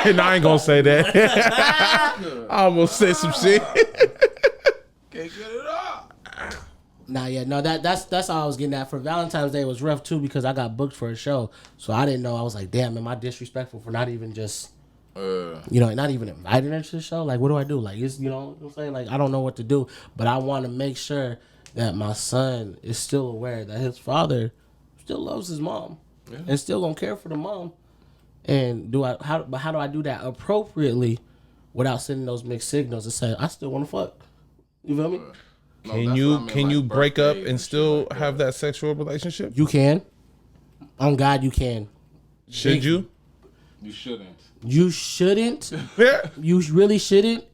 And I ain't going to say that. I almost said some shit. Can't get it off. Nah, yeah, no, that's all I was getting at. For Valentine's Day, it was rough too because I got booked for a show, so I didn't know. I was like, damn, am I disrespectful for not even just, not even inviting her to the show? Like, what do I do? Like, it's, you know what I'm saying? Like, I don't know what to do, but I want to make sure that my son is still aware that his father still loves his mom and still gonna care for the mom. And how do I do that appropriately without sending those mixed signals and saying I still want to fuck? You feel me? Can you break up and still have that sexual relationship? You can. On God, you can. Should you? You shouldn't. You shouldn't. Yeah. You really shouldn't.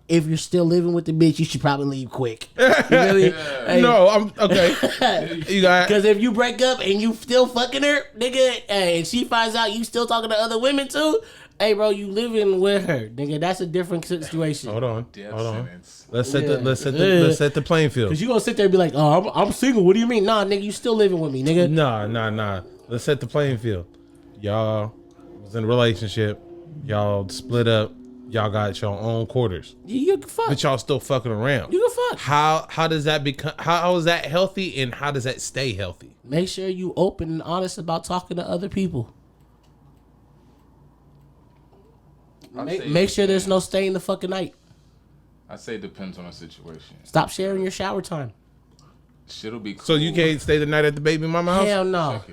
If you're still living with the bitch, you should probably leave quick. You really? Hey, No, I'm okay. You got because if you break up and you still fucking her, nigga, hey, and she finds out you still talking to other women too, hey, bro, you living with her, nigga. That's a different situation. Hold on. Sentence. Let's set the playing field. Cause you gonna sit there and be like, oh, I'm single. What do you mean? Nah, nigga, you still living with me, nigga. Nah. Let's set the playing field. Y'all was in a relationship. Y'all split up. Y'all got your own quarters. You can fuck. But y'all still fucking around. You can fuck. How does that become? How is that healthy, and how does that stay healthy? Make sure you open and honest about talking to other people. Make sure there's no staying the fucking night. I say it depends on the situation. Stop sharing your shower time. Shit'll be cool. So you can't stay the night at the baby mama house? Hell no.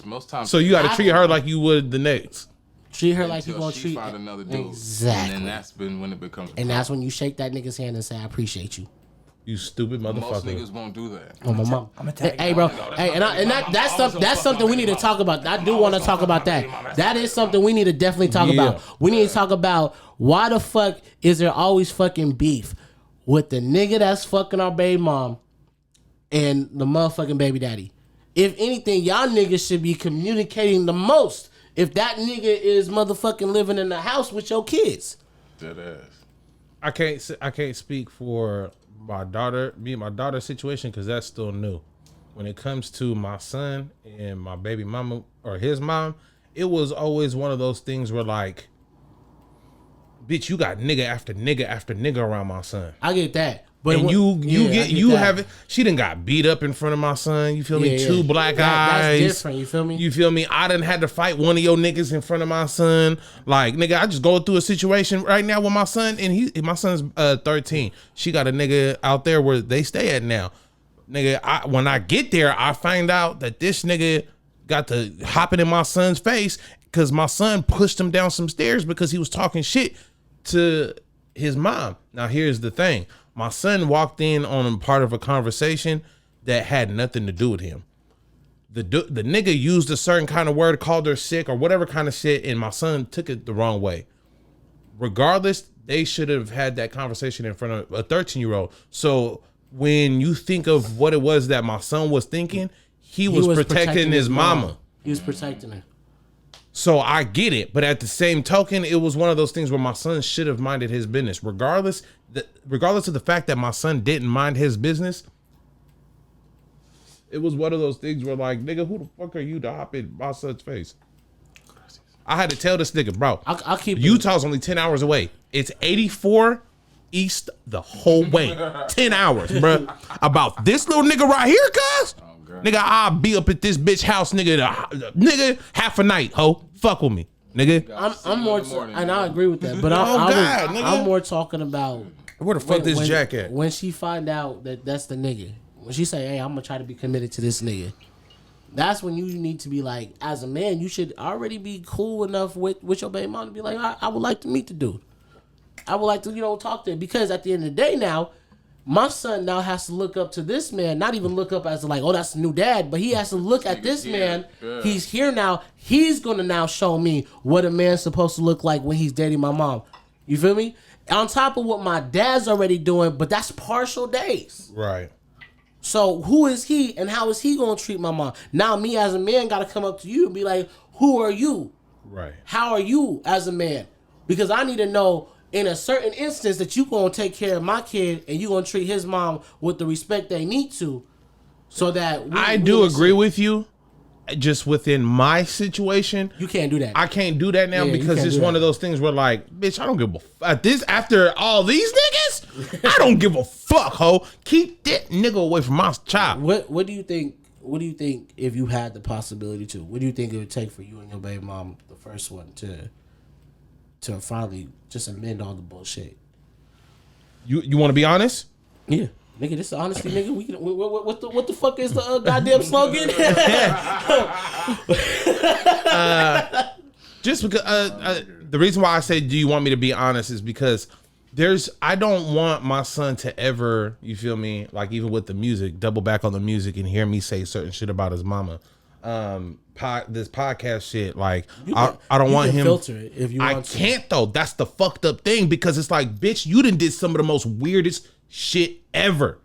Most times. So you got to treat her like you would the next. Treat her like you until gonna she treat find another dude. Exactly. And then that's been when it becomes. And that's when you shake that nigga's hand and say, I appreciate you. You stupid most motherfucker. niggas won't do that. Oh, my mom. I'm gonna Hey, bro. Hey, that's something we need to talk about. I do want to talk about that. That is something we need to definitely talk about. We need to talk about why the fuck is there always fucking beef with the nigga that's fucking our baby mom and the motherfucking baby daddy. If anything, y'all niggas should be communicating the most if that nigga is motherfucking living in the house with your kids. Dead ass. I can't speak for my daughter, me and my daughter's situation, because that's still new. When it comes to my son and my baby mama or his mom, it was always one of those things where like, bitch, you got nigga after nigga after nigga around my son. I get that. But And you have it. She done got beat up in front of my son. You feel me? Yeah, Two yeah. black That's eyes. different. You feel me? You feel me? I done had to fight one of your niggas in front of my son. Like, nigga, I just go through a situation right now with my son, and my son's 13. She got a nigga out there where they stay at now. Nigga, when I get there, I find out that this nigga got to hopping in my son's face because my son pushed him down some stairs because he was talking shit to his mom. Now, here's the thing. My son walked in on part of a conversation that had nothing to do with him. The nigga used a certain kind of word, called her sick or whatever kind of shit, and my son took it the wrong way. Regardless, they should have had that conversation in front of a 13-year-old. So when you think of what it was that my son was thinking, he was protecting his mama. He was protecting her. So I get it, but at the same token, it was one of those things where my son should have minded his business. Regardless of the fact that my son didn't mind his business, it was one of those things where like, nigga, who the fuck are you to hop in my son's face? I had to tell this nigga, bro. I'll keep Utah's only 10 hours away. It's 84 east the whole way. 10 hours, bro. About this little nigga right here, cuz. Nigga, I'll be up at this bitch house, nigga, half a night, ho. Fuck with me, nigga. I'm more, and I agree with that, but I'm more talking about where the fuck this Jack at? When she find out that that's the nigga, when she say, "Hey, I'm gonna try to be committed to this nigga," that's when you need to be like, as a man, you should already be cool enough with your baby mom to be like, I would like to meet the dude. I would like to, talk to him, because at the end of the day now, my son now has to look up to this man, not even look up as like, oh, that's a new dad, but he has to look at this man. Yeah. He's here now. He's going to now show me what a man's supposed to look like when he's dating my mom. You feel me? On top of what my dad's already doing, but that's partial days. Right. So who is he and how is he going to treat my mom? Now me as a man got to come up to you and be like, who are you? Right. How are you as a man? Because I need to know in a certain instance that you gonna take care of my kid and you gonna treat his mom with the respect they need to, so that I do agree with you. Just within my situation, you can't do that. I can't do that now because it's one of those things where like, bitch, I don't give a fuck. After all these niggas, I don't give a fuck, ho. Keep that nigga away from my child. What do you think? What do you think if you had the possibility to? What do you think it would take for you and your baby mom, the first one, to finally just amend all the bullshit? You want to be honest? Yeah, nigga, this is honesty, nigga. We can, what the fuck is the goddamn slogan? Just because the reason why I say, do you want me to be honest, is because I don't want my son to ever, you feel me, like even with the music, double back on the music and hear me say certain shit about his mama. This podcast shit, like I don't want him filter it if you want. I can't though. That's the fucked up thing, because it's like, bitch, you done did some of the most weirdest shit ever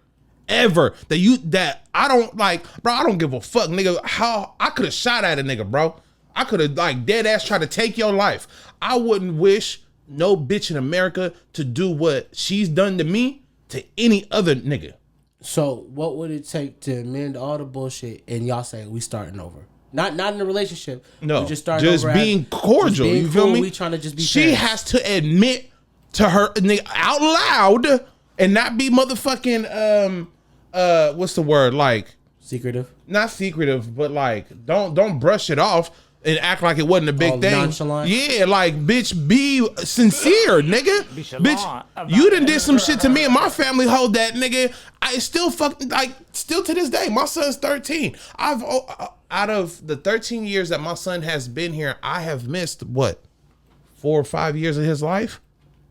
that I don't like, bro. I don't give a fuck, nigga. How I could have shot at a nigga, bro. I could have like dead ass tried to take your life. I wouldn't wish no bitch in America to do what she's done to me to any other nigga. So what would it take to amend all the bullshit and y'all say we starting over? Not in a relationship. No, just starting just over being cordial. Just being you feel cool, me? We trying to just be. She fast. has to admit to her nigga out loud and not be motherfucking what's the word, like secretive. Not secretive, but like don't brush it off and act like it wasn't a big thing. Nonchalant. Yeah, like bitch, be sincere, nigga. Bitch, you done did some shit to me and my family. Hold that, nigga. I still still to this day. My son's 13. I've out of the 13 years that my son has been here, I have missed what 4 or 5 years of his life,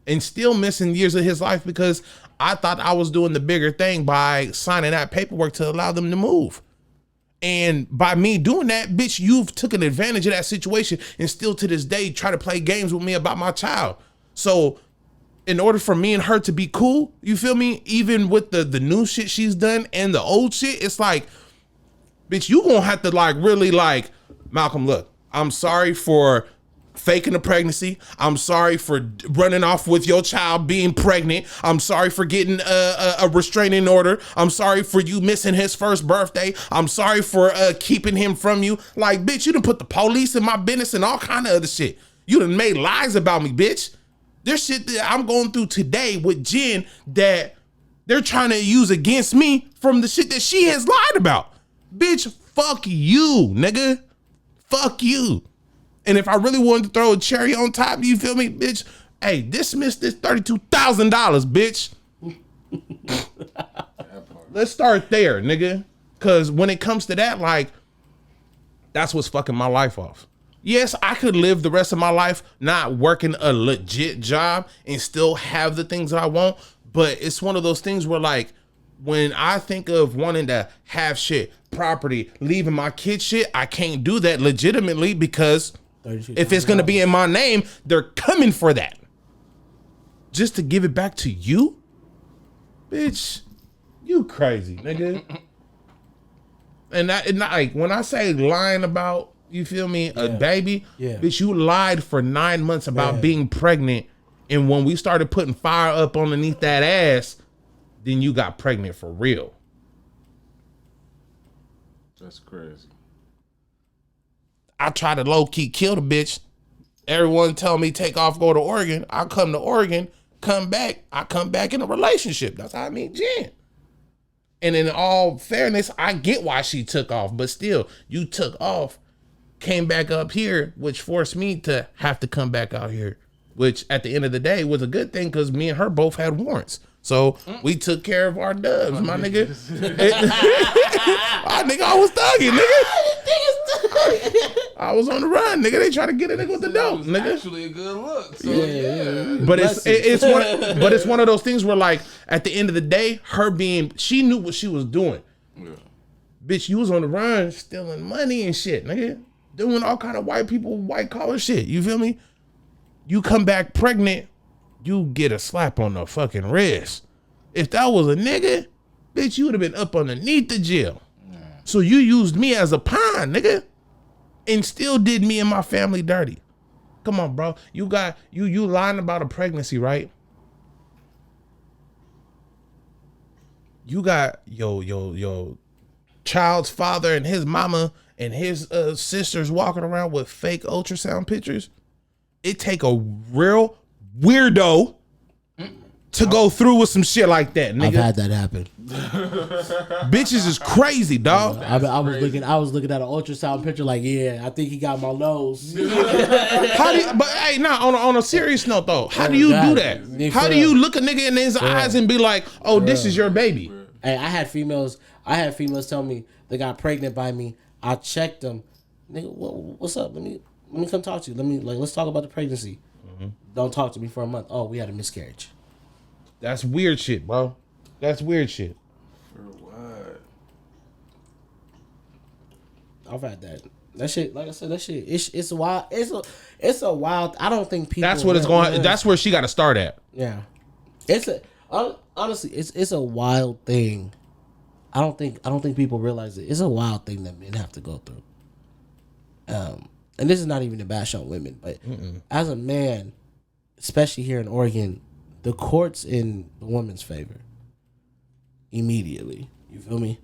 and still missing years of his life because I thought I was doing the bigger thing by signing that paperwork to allow them to move. And by me doing that, bitch, you've taken advantage of that situation and still to this day try to play games with me about my child. So in order for me and her to be cool, you feel me? Even with the new shit she's done and the old shit, it's like, bitch, you gonna have to like really like, Malcolm, look, I'm sorry for faking a pregnancy. I'm sorry for running off with your child being pregnant. I'm sorry for getting a restraining order. I'm sorry for you missing his first birthday. I'm sorry for keeping him from you. Like, bitch, you done put the police in my business and all kind of other shit. You done made lies about me, bitch. There's shit that I'm going through today with Jen that they're trying to use against me from the shit that she has lied about. Bitch, fuck you, nigga. Fuck you. And if I really wanted to throw a cherry on top, you feel me, bitch? Hey, dismiss this $32,000, bitch. Let's start there, nigga. Cause when it comes to that, like, that's what's fucking my life off. Yes, I could live the rest of my life not working a legit job and still have the things that I want. But it's one of those things where, like, when I think of wanting to have shit, property, leaving my kids shit, I can't do that legitimately because if it's going to be in my name, they're coming for that. Just to give it back to you? Bitch, you crazy, nigga. And like, when I say lying about, you feel me, a baby, bitch, you lied for 9 months about being pregnant. And when we started putting fire up underneath that ass, then you got pregnant for real. That's crazy. I try to low-key kill the bitch. Everyone tell me take off, go to Oregon. I come to Oregon, come back. I come back in a relationship. That's how I meet Jen. And in all fairness, I get why she took off. But still, you took off, came back up here, which forced me to have to come back out here. Which at the end of the day was a good thing because me and her both had warrants. So we took care of our dubs, my nigga. I was thugging, nigga. I was on the run, nigga. They try to get a nigga with the dope, nigga. Actually a good look. So yeah. But it's one of those things where, like, at the end of the day, she knew what she was doing. Yeah. Bitch, you was on the run, stealing money and shit, nigga. Doing all kind of white collar shit. You feel me? You come back pregnant, you get a slap on the fucking wrist. If that was a nigga, bitch, you would have been up underneath the jail. Yeah. So you used me as a pawn, nigga, and still did me and my family dirty. Come on, bro. You got you lying about a pregnancy, right? You got your child's father and his mama and his sisters walking around with fake ultrasound pictures. It take a real weirdo to go through with some shit like that, nigga. I've had that happen. Bitches is crazy, dog. I was looking at an ultrasound picture like, yeah, I think he got my nose. On a serious note though, how do you do that? How do you look a nigga in his eyes and be like, oh, this is your baby? Hey, I had females tell me they got pregnant by me. I checked them. Nigga, what's up? Let me come talk to you. Let's talk about the pregnancy. Mm-hmm. Don't talk to me for a month. Oh, we had a miscarriage. That's weird shit, bro. That's weird shit. For what? I've had that. That shit, like I said, that shit, it's wild. It's a wild. I don't think people. That's what it's going. That's where she got to start at. Yeah, honestly, it's a wild thing. I don't think people realize it. It's a wild thing that men have to go through. And this is not even to bash on women, but as a man, especially here in Oregon, the court's in the woman's favor immediately. You feel me?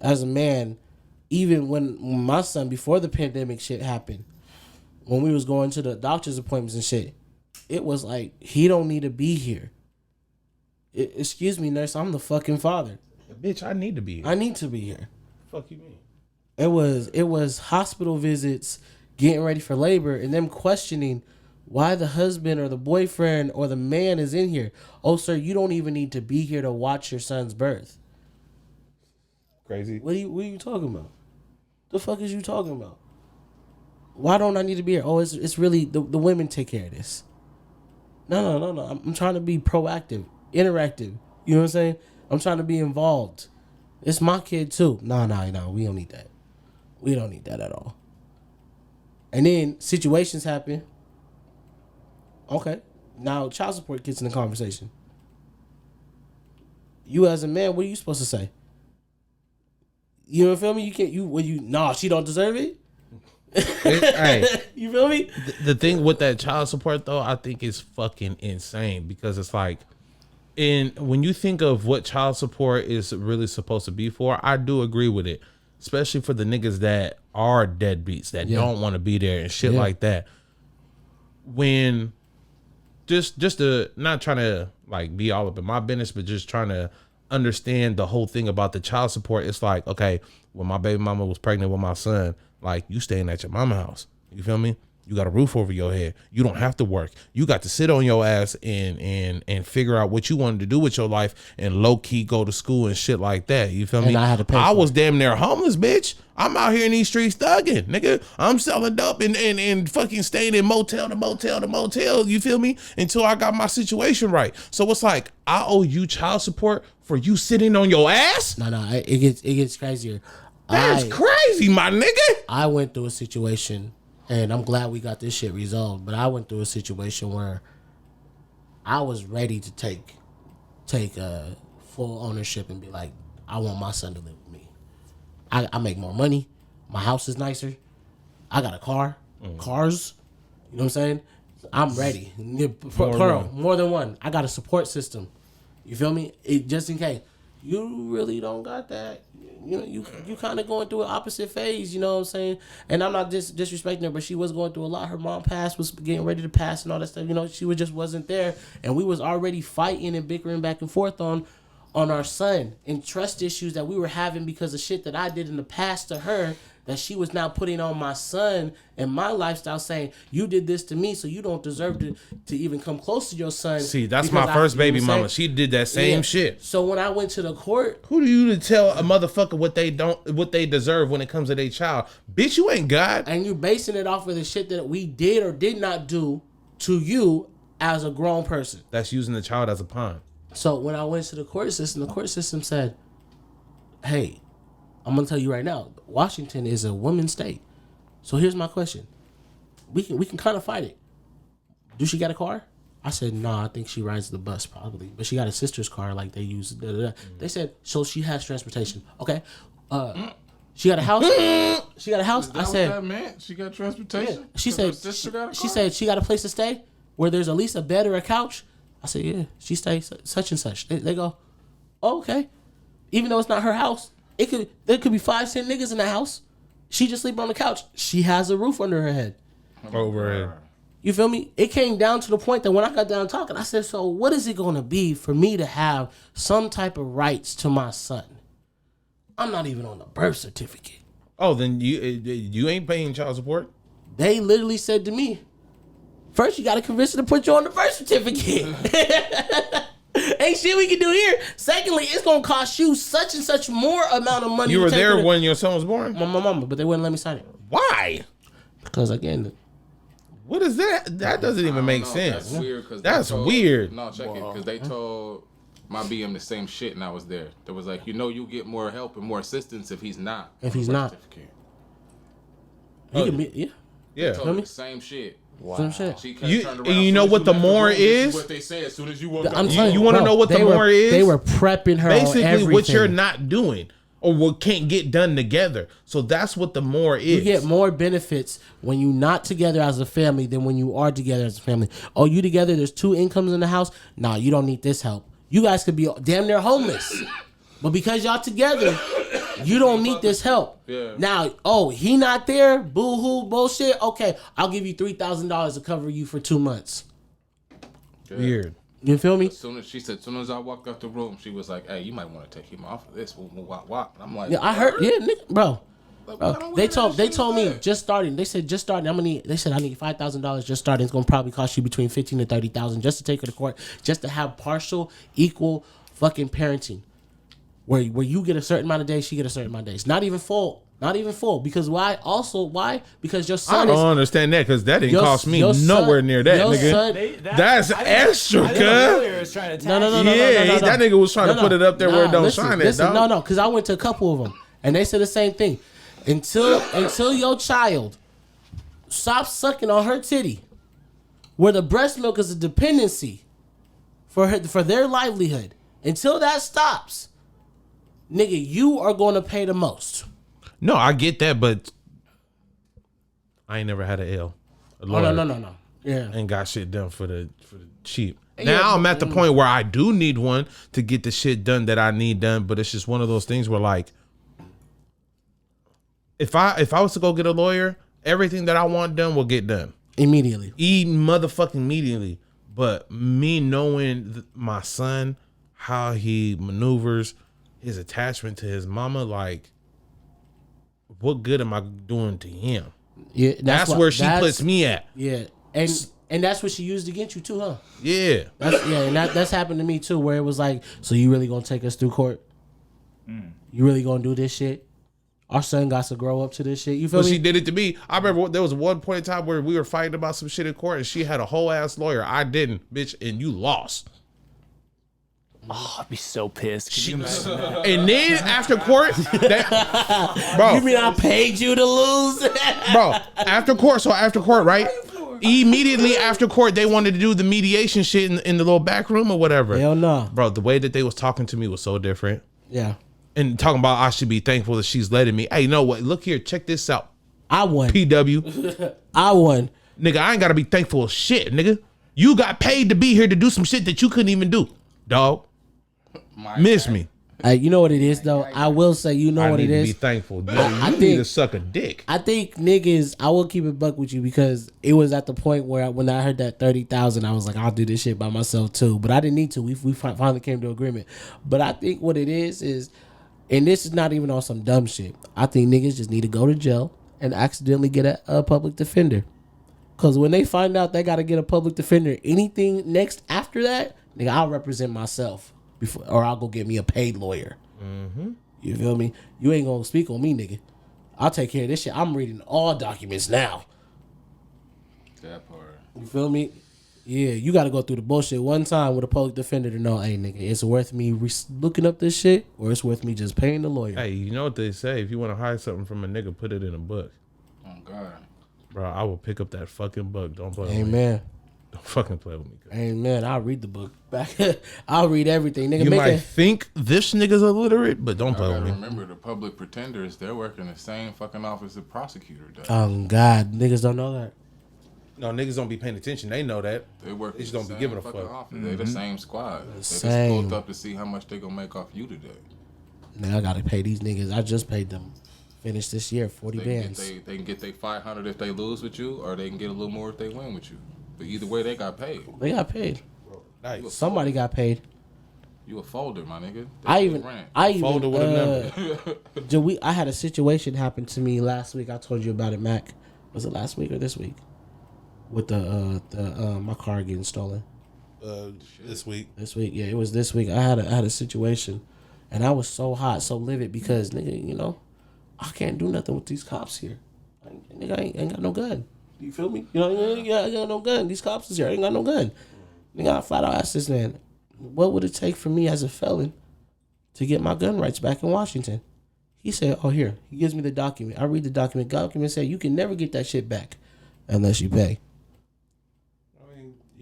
As a man, even when my son, before the pandemic shit happened, when we was going to the doctor's appointments and shit, it was like, he don't need to be here. Excuse me, nurse, I'm the fucking father. Bitch, I need to be here. I need to be here. Fuck you mean? It was hospital visits, getting ready for labor, and them questioning why the husband or the boyfriend or the man is in here. Oh, sir, you don't even need to be here to watch your son's birth. Crazy. What are you talking about? The fuck is you talking about? Why don't I need to be here? Oh, it's really the women take care of this. No. I'm trying to be proactive, interactive. You know what I'm saying? I'm trying to be involved. It's my kid too. No. We don't need that. We don't need that at all. And then situations happen. Okay. Now child support gets in the conversation. You as a man, what are you supposed to say? You know what I feel me? She don't deserve it. Hey, You feel me? the thing with that child support though, I think is fucking insane because it's like, when you think of what child support is really supposed to be for, I do agree with it, especially for the niggas that are deadbeats that don't want to be there and shit like that. When just to not trying to like be all up in my business, but just trying to understand the whole thing about the child support. It's like, okay, when my baby mama was pregnant with my son, like, you staying at your mama house. You feel me? You got a roof over your head. You don't have to work. You got to sit on your ass and figure out what you wanted to do with your life and low key go to school and shit like that. You feel me? I had to pay. I was damn near homeless, bitch. I'm out here in these streets thugging, nigga. I'm selling dope and fucking staying in motel to motel to motel. You feel me? Until I got my situation right. So it's like, I owe you child support for you sitting on your ass? No. It gets crazier. That's crazy, my nigga. I went through a situation, and I'm glad we got this shit resolved, but I went through a situation where I was ready to take full ownership and be like, I want my son to live with me. I make more money. My house is nicer. I got a car. Cars. You know what I'm saying? I'm ready. More than one. I got a support system. You feel me? Just in case. You really don't got that. You know, you kind of going through an opposite phase, you know what I'm saying? And I'm not disrespecting her, but she was going through a lot. Her mom passed, was getting ready to pass and all that stuff. You know, she just wasn't there. And we was already fighting and bickering back and forth on our son and trust issues that we were having because of shit that I did in the past to her that she was now putting on my son and my lifestyle, saying, you did this to me, so you don't deserve to even come close to your son. See, that's my first baby mama. She did that same shit. So when I went to the court, who do you to tell a motherfucker what they deserve when it comes to their child? Bitch, you ain't God. And you basing it off of the shit that we did or did not do to you as a grown person. That's using the child as a pawn. So when I went to the court system said, hey, I'm gonna tell you right now, Washington is a women's state. So here's my question. We can kind of fight it. Do she got a car? I said, no, I think she rides the bus probably. But she got a sister's car like they use. They said, so she has transportation. Okay. She got a house? She got a house? I said, what that meant? She got transportation? Yeah. She said she got a place to stay where there's at least a bed or a couch. I said, yeah, she stays such and such. They go, oh, okay. Even though it's not her house, there could be 5-10 niggas in the house. She just sleep on the couch. She has a roof under her head. Over her head. You feel me? It came down to the point that when I got down talking, I said, so what is it going to be for me to have some type of rights to my son? I'm not even on the birth certificate. Oh, then you ain't paying child support? They literally said to me, first you got to convince her to put you on the birth certificate. Ain't shit we can do here. Secondly, it's going to cost you such and such more amount of money. You were there when your son was born? My mama, but they wouldn't let me sign it. Why? Because, again, What is that? That doesn't even make sense. That's weird. Cause that's weird. No, check it. Because they told my BM the same shit, and I was there. There was like, you get more help and more assistance if he's not. If he's not. He can be, Yeah. Told her the same shit. Wow. Some shit. She You know what the more is? What they say as soon as you walk I'm out. telling You want to know what the more is? They were prepping her basically on everything. what you're not doing or what can't get done together. So that's what the more is. You get more benefits when you're not together as a family than when you are together as a family. Oh, you together, there's 2 incomes in the house? Nah, you don't need this help. You guys could be damn near homeless. But because y'all together, you don't need this help. Yeah. Now, he not there? Boo-hoo, bullshit? Okay, I'll give you $3,000 to cover you for 2 months. Weird. You feel me? As soon as I walked out the room, she was like, "Hey, you might want to take him off of this." Wop. And I'm like, Yeah, I heard. Yeah, nigga, bro. Like, They told me just starting. They said just starting. They said I need $5,000 just starting. It's gonna probably cost you between $15,000 to $30,000 just to take her to court, just to have partial, equal fucking parenting, where you get a certain amount of days, she get a certain amount of days. Not even full. Because why? Because your son I don't understand that because that didn't cost me nowhere near that, nigga. That's extra, cuz. No. That nigga was trying to put it up there where it don't shine at, dog. No, because I went to a couple of them and they said the same thing. Until your child stops sucking on her titty, where the breast milk is a dependency for their livelihood, until that stops, nigga, you are going to pay the most. No, I get that, but I ain't never had an L. No. Yeah. Ain't got shit done for the cheap. Now I'm at the point where I do need one to get the shit done that I need done, but it's just one of those things where like if I was to go get a lawyer, everything that I want done will get done. Immediately. Motherfucking immediately. But me knowing my son, how he maneuvers, his attachment to his mama, like what good am I doing to him? Yeah, that's where she puts me at. Yeah, and that's what she used against you too, huh? Yeah, and that's happened to me too, where it was like, so you really gonna take us through court? You really gonna do this shit? Our son got to grow up to this shit. You feel me? She did it to me. I remember there was one point in time where we were fighting about some shit in court, and she had a whole ass lawyer. I didn't, bitch, and you lost. Oh, I'd be so pissed. Could you imagine that? And then after court, bro, you mean I paid you to lose? Bro, after court, right? Immediately after court, they wanted to do the mediation shit in the little back room or whatever. Hell no. Bro, the way that they was talking to me was so different. Yeah. And talking about I should be thankful that she's letting me. Hey, you know what? Look here, check this out. I won. PW. I won. Nigga, I ain't gotta be thankful of shit, nigga. You got paid to be here to do some shit that you couldn't even do. Dog. Miss me. You know what it is though. I will say, you know what it is. I need to be thankful. You need to suck a dick. I think niggas. I will keep it buck with you because it was at the point where when I heard that 30,000, I was like, I'll do this shit by myself too. But I didn't need to. We finally came to agreement. But I think what it is, and this is not even on some dumb shit. I think niggas just need to go to jail and accidentally get a public defender. Cause when they find out they got to get a public defender, anything next after that, nigga, I'll represent myself. Or I'll go get me a paid lawyer. Mm-hmm. You feel me? You ain't gonna speak on me, nigga. I'll take care of this shit. I'm reading all documents now. That part. You feel me? Yeah, you got to go through the bullshit one time with a public defender to know, hey, nigga, it's worth me looking up this shit or it's worth me just paying the lawyer. Hey, you know what they say? If you want to hide something from a nigga, put it in a book. Oh, God. Bro, I will pick up that fucking book. Don't play with me. Amen. Don't fucking play with me. Amen. I'll read the book back. I'll read everything. Nigga, you might think this nigga's illiterate, but don't play with me. Remember, the public pretenders, they're working the same fucking office the prosecutor does. Oh, God. Niggas don't know that. No, niggas don't be paying attention. They know that. They work. They just don't be giving a fuck. Mm-hmm. They're the same squad. They just same. pulled up to see how much they gonna make off you today. Now I gotta pay these niggas. I just paid them. Finish this year, 40 bands. They can get their 500 if they lose with you, or they can get a little more if they win with you. But either way, they got paid. They got paid. Nice. Somebody got paid. You a folder, my nigga. I even folder with a number. I had a situation happen to me last week. I told you about it, Mac. Was it last week or this week? With the my car getting stolen. This week. This week, yeah, it was this week. I had a situation, and I was so hot, so livid because nigga, you know, I can't do nothing with these cops here. Nigga, I ain't got no gun. You feel me? You know, yeah, I got no gun. These cops is here. I ain't got no gun. Nigga, I flat out asked this man, what would it take for me as a felon to get my gun rights back in Washington? He said, oh, here. He gives me the document. I read the document. Document said you can never get that shit back unless you pay.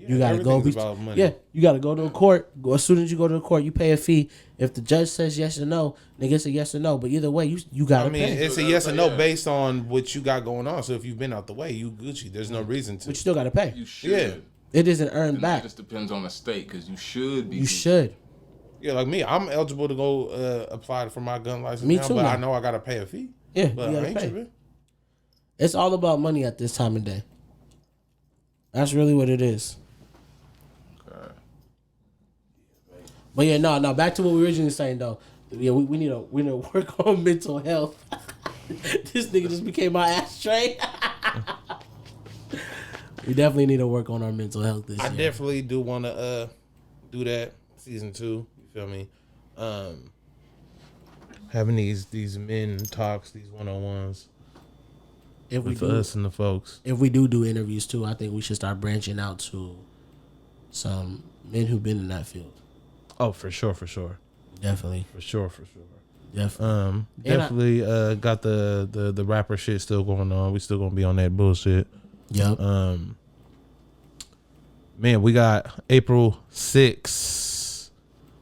You gotta go. About money. Yeah, you gotta go to a court. As soon as you go to the court, you pay a fee. If the judge says yes or no, nigga, it's a yes or no. But either way, you gotta pay. It's a yes or no based on what you got going on. So if you've been out the way, you Gucci. There's no reason to. But you still gotta pay. You should. Yeah. It isn't earned And back. It just depends on the state because you should be. You should. Yeah, like me, I'm eligible to go apply for my gun license Me now, too but now. I know I gotta pay a fee. Yeah, But you I gotta ain't pay. tripping. It's all about money at this time of day. That's really what it is. But yeah, no. Back to what we were originally saying though. Yeah, we need to work on mental health. This nigga just became my ashtray. We definitely need to work on our mental health this I year. definitely do want to do that season 2. You feel me? Having these men talks, these 1-on-1s If we with do, us and the folks. if we do interviews too, I think we should start branching out to some men who've been in that field. Oh, for sure. Definitely. For sure. Definitely. Definitely got the rapper shit still going on. We still gonna be on that bullshit. Yep. Man, we got April 6th,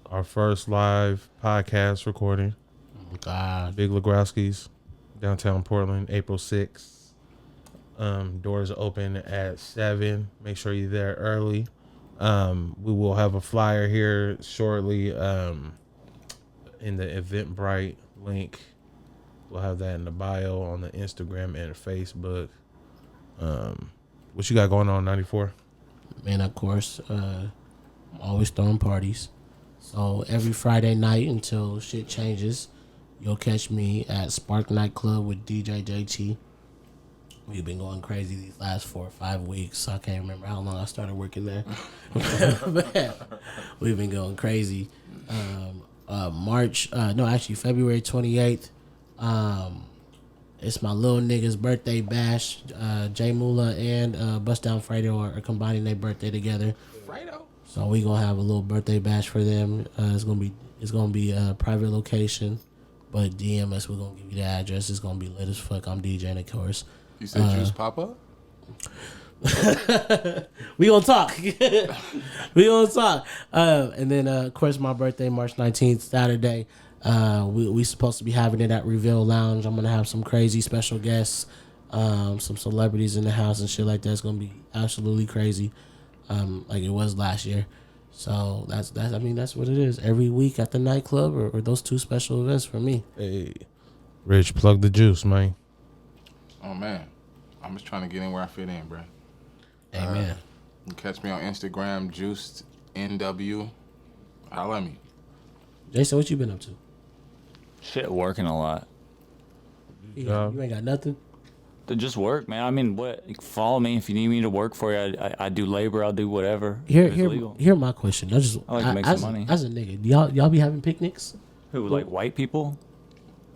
our first live podcast recording. God. Big Legrowski's, downtown Portland, April 6th. Doors open at 7. Make sure you're there early. We will have a flyer here shortly in the Eventbrite link. We'll have that in the bio on the Instagram and Facebook. What you got going on, 94? Man, of course, I'm always throwing parties. So every Friday night until shit changes, you'll catch me at Spark Nightclub with DJ JT. We've been going crazy these last 4 or 5 weeks. I can't remember how long I started working there. But we've been going crazy. February 28th. It's my little nigga's birthday bash. Jay Mula and Bust Down Fredo are combining their birthday together. Fredo. So we gonna have a little birthday bash for them. It's gonna be a private location, but DM us. We're gonna give you the address. It's gonna be lit as fuck. I'm DJing, of course. You said Juice pop up? We gonna talk. We gonna talk. And then of course my birthday, March 19th, Saturday. We supposed to be having it at Reveal Lounge. I'm gonna have some crazy special guests, some celebrities in the house and shit like that. It's gonna be absolutely crazy, like it was last year. So that's what it is. Every week at the nightclub or those 2 special events for me. Hey, Rich, plug the juice, man. Oh man, I'm just trying to get in where I fit in, bro. Amen. You can catch me on Instagram, JuicedNW. Holla at me. Jason, what you been up to? Shit, working a lot. You ain't got nothing? To just work, man. I mean, what? Follow me if you need me to work for you. I do labor. I'll do whatever. It's legal. Here my question. I like to make some money. As a nigga, y'all be having picnics? Who, like white people?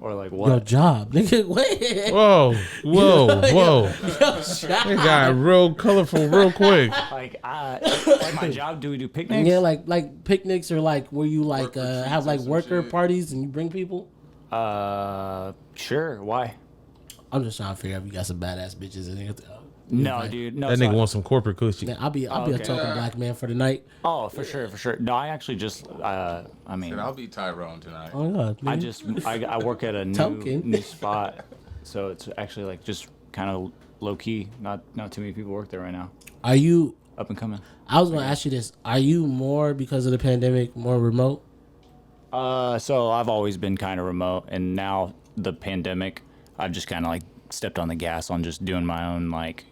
Or like what? Your job, nigga. Wait. Whoa. Your job. It got real colorful real quick. Like my job, do we do picnics? Yeah, like picnics or like where you like have like worker parties and you bring people? Sure. Why? I'm just trying to figure out if you got some badass bitches in here. No, dude. No, That nigga wants some corporate coochie. I'll be a token black man for the night. Oh, for sure. No, I actually just, And I'll be Tyrone tonight. Oh god, I work at a Token. new spot, so it's actually like just kind of low key. Not too many people work there right now. Are you? Up and coming. I was gonna ask you this. Are you more because of the pandemic more remote? So I've always been kind of remote, and now the pandemic, I've just kind of like stepped on the gas on just doing my own, like,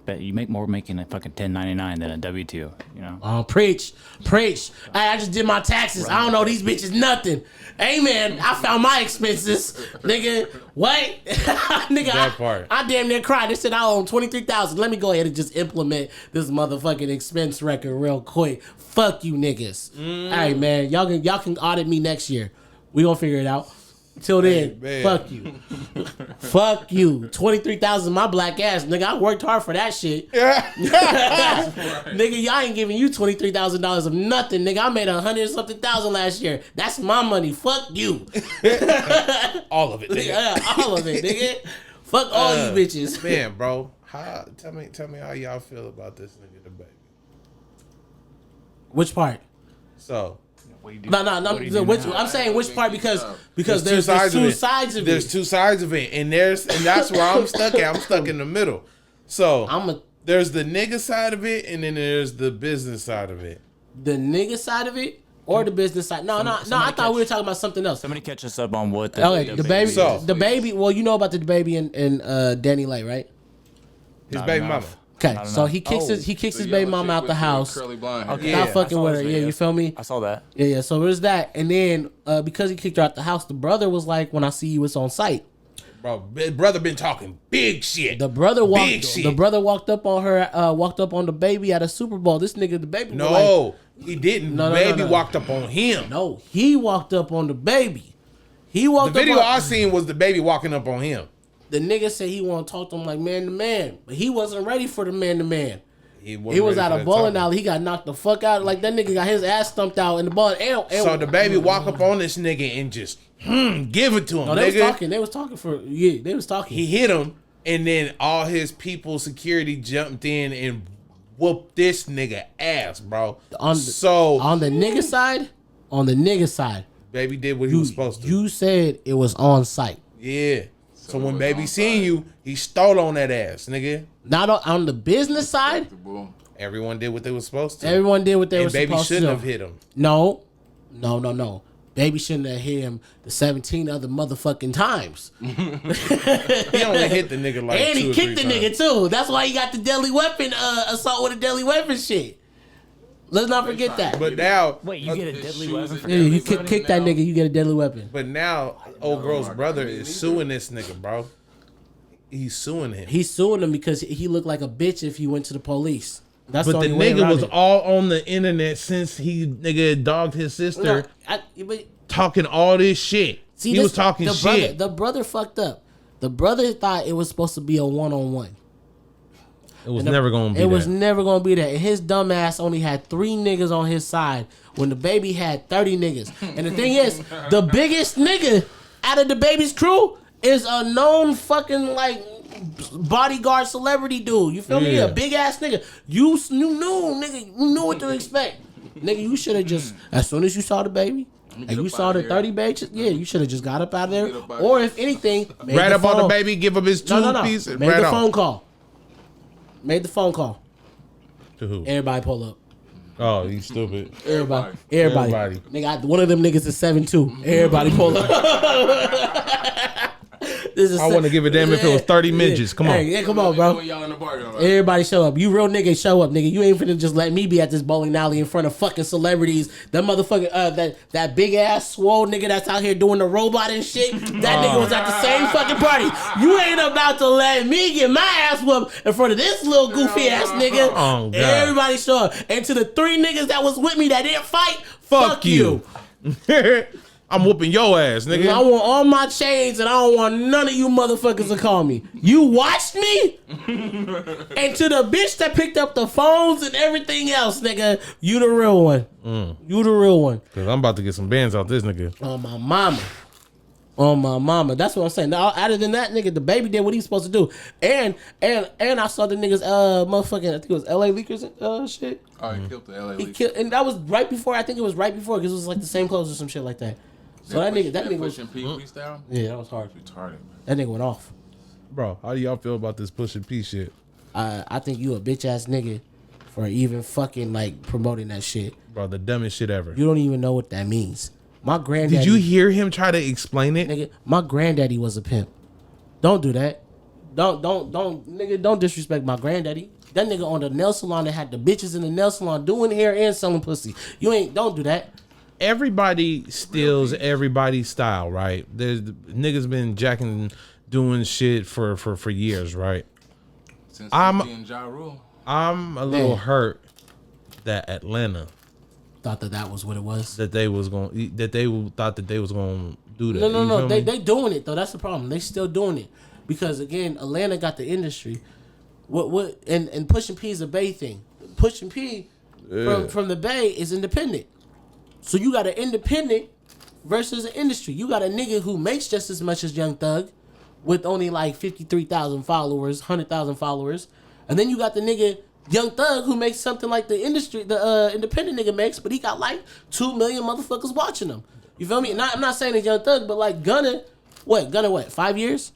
bet you make more making a fucking 1099 than a W2, you know. Oh, preach. Hey, I just did my taxes. Right. I don't know these bitches nothing. Hey man, I found my expenses, nigga. What, nigga? That part. I damn near cried. They said I own $23,000. Let me go ahead and just implement this motherfucking expense record real quick. Fuck you, niggas. All right, man. Y'all can audit me next year. We gonna figure it out. Till then, man. fuck you. Fuck you. 23,000 my black ass. Nigga, I worked hard for that shit. Nigga, y'all ain't giving you $23,000 of nothing. Nigga, I made 100-something thousand last year. That's my money. Fuck you. All of it, nigga. Yeah, all of it, nigga. Fuck all you bitches. Man, bro. Tell me how y'all feel about this nigga, the baby. Which part? So... No. I'm saying which part because there's two sides of it. There's two sides of it, and that's where I'm stuck at. I'm stuck in the middle. So there's the nigga side of it, and then there's the business side of it. The nigga side of it or the business side? No. I thought we were talking about something else. Somebody catch us up on what the baby. So, the baby. Well, you know about the baby and Danny Lay, right? His baby mama. Okay, so he kicks his baby mama out the house. Curly blonde hair. Okay, not fucking with her. Yeah, you feel me? I saw that. Yeah. So there's that, and then because he kicked her out the house, the brother was like, "When I see you, it's on site." Bro, brother been talking big shit. The brother walked. Big shit. The brother walked up on her. Walked up on the baby at a Super Bowl. This nigga, the baby. No, he didn't. No, baby no. walked up on him. No, he walked up on the baby. He walked. The video up on, I seen was the baby walking up on him. The nigga said he want to talk to him like man to man, but he wasn't ready for the man to man. He was at a bowling alley. He got knocked the fuck out. Like that nigga got his ass stumped out in the ball. So the baby walk up on this nigga and just give it to him. No, they was talking. They was talking. He hit him, and then all his people, security jumped in and whooped this nigga ass, bro. On the nigga side, baby did what he was supposed to. You said it was on site. Yeah. So when baby seen you, he stole on that ass, nigga. Not on the business side. Everyone did what they were supposed to. Everyone did what they were supposed to. Baby shouldn't have hit him. No. Baby shouldn't have hit him the 17 other motherfucking times. He only hit the nigga like and he kicked the times. nigga too. That's why he got the deadly weapon, assault with a deadly weapon shit. Let's not forget that. But now, wait, you get a deadly weapon? Yeah, you kick that nigga, you get a deadly weapon. But now, old girl's brother is suing this nigga, bro. He's suing him. He's suing him because he looked like a bitch if he went to the police. That's but the only nigga was it. all on the internet since he nigga dogged his sister, talking all this shit. See, he was talking shit. The brother fucked up. The brother thought it was supposed to be a one-on-one. It was never gonna be. It was never gonna be that. And his dumb ass only had 3 niggas on his side when the baby had 30 niggas. And the thing is, the biggest nigga out of the baby's crew is a known fucking like bodyguard celebrity dude. You feel me? A big ass nigga. You knew what to expect. Nigga, you should have just as soon as you saw the baby. And you saw the 30 bitches, you should have just got up out of there. Or if anything, right up on the baby, give him his 2 pieces. Made the phone call. Made the phone call. To who? Everybody pull up. Oh, you stupid. Everybody. Nigga, one of them niggas is 7'2". Everybody pull up. I want to give a damn if it was 30 midgets. Come on. Yeah, come on, bro. Everybody show up. You real niggas show up, nigga. You ain't finna just let me be at this bowling alley in front of fucking celebrities. That motherfucking that big ass swole nigga that's out here doing the robot and shit. That nigga was at the same fucking party. You ain't about to let me get my ass whooped in front of this little goofy ass nigga. Oh, God. Everybody show up. And to the 3 niggas that was with me that didn't fight, fuck you. I'm whooping your ass, nigga. I want all my chains and I don't want none of you motherfuckers to call me. You watched me? And to the bitch that picked up the phones and everything else, nigga, you the real one. You the real one. Cause I'm about to get some bands out this nigga. On my mama. On my mama. That's what I'm saying. Now, other than that, nigga, the baby did what he's supposed to do. And I saw the niggas, motherfucking, I think it was LA Leakers shit. Oh, he killed the LA Leakers. And that was right before, I think it was right before, because it was like the same clothes or some shit like that. So that nigga was pushing P freestyle. Yeah, that was hard. Retarded, man. That nigga went off. Bro, how do y'all feel about this pushing P shit? I think you a bitch ass nigga for even fucking like promoting that shit. Bro, the dumbest shit ever. You don't even know what that means. My granddaddy. Did you hear him try to explain it? Nigga, my granddaddy was a pimp. Don't do that. Don't disrespect my granddaddy. That nigga on the nail salon that had the bitches in the nail salon doing hair and selling pussy. Don't do that. Everybody steals everybody's style, right? There's niggas been jacking, doing shit for years, right? Since I'm Ja Rule. I'm a little hurt that Atlanta thought that was what it was. thought that they was going to do that. No. They doing it though. That's the problem. They still doing it because again, Atlanta got the industry. What and Pushing P is a Bay thing. Pushing P from the Bay is independent. So you got an independent versus an industry. You got a nigga who makes just as much as Young Thug with only like 53,000 followers, 100,000 followers, and then you got the nigga Young Thug who makes something like the industry, the independent nigga makes, but he got like 2 million motherfuckers watching him. You feel me? I'm not saying it's Young Thug, but like Gunna, what? 5 years?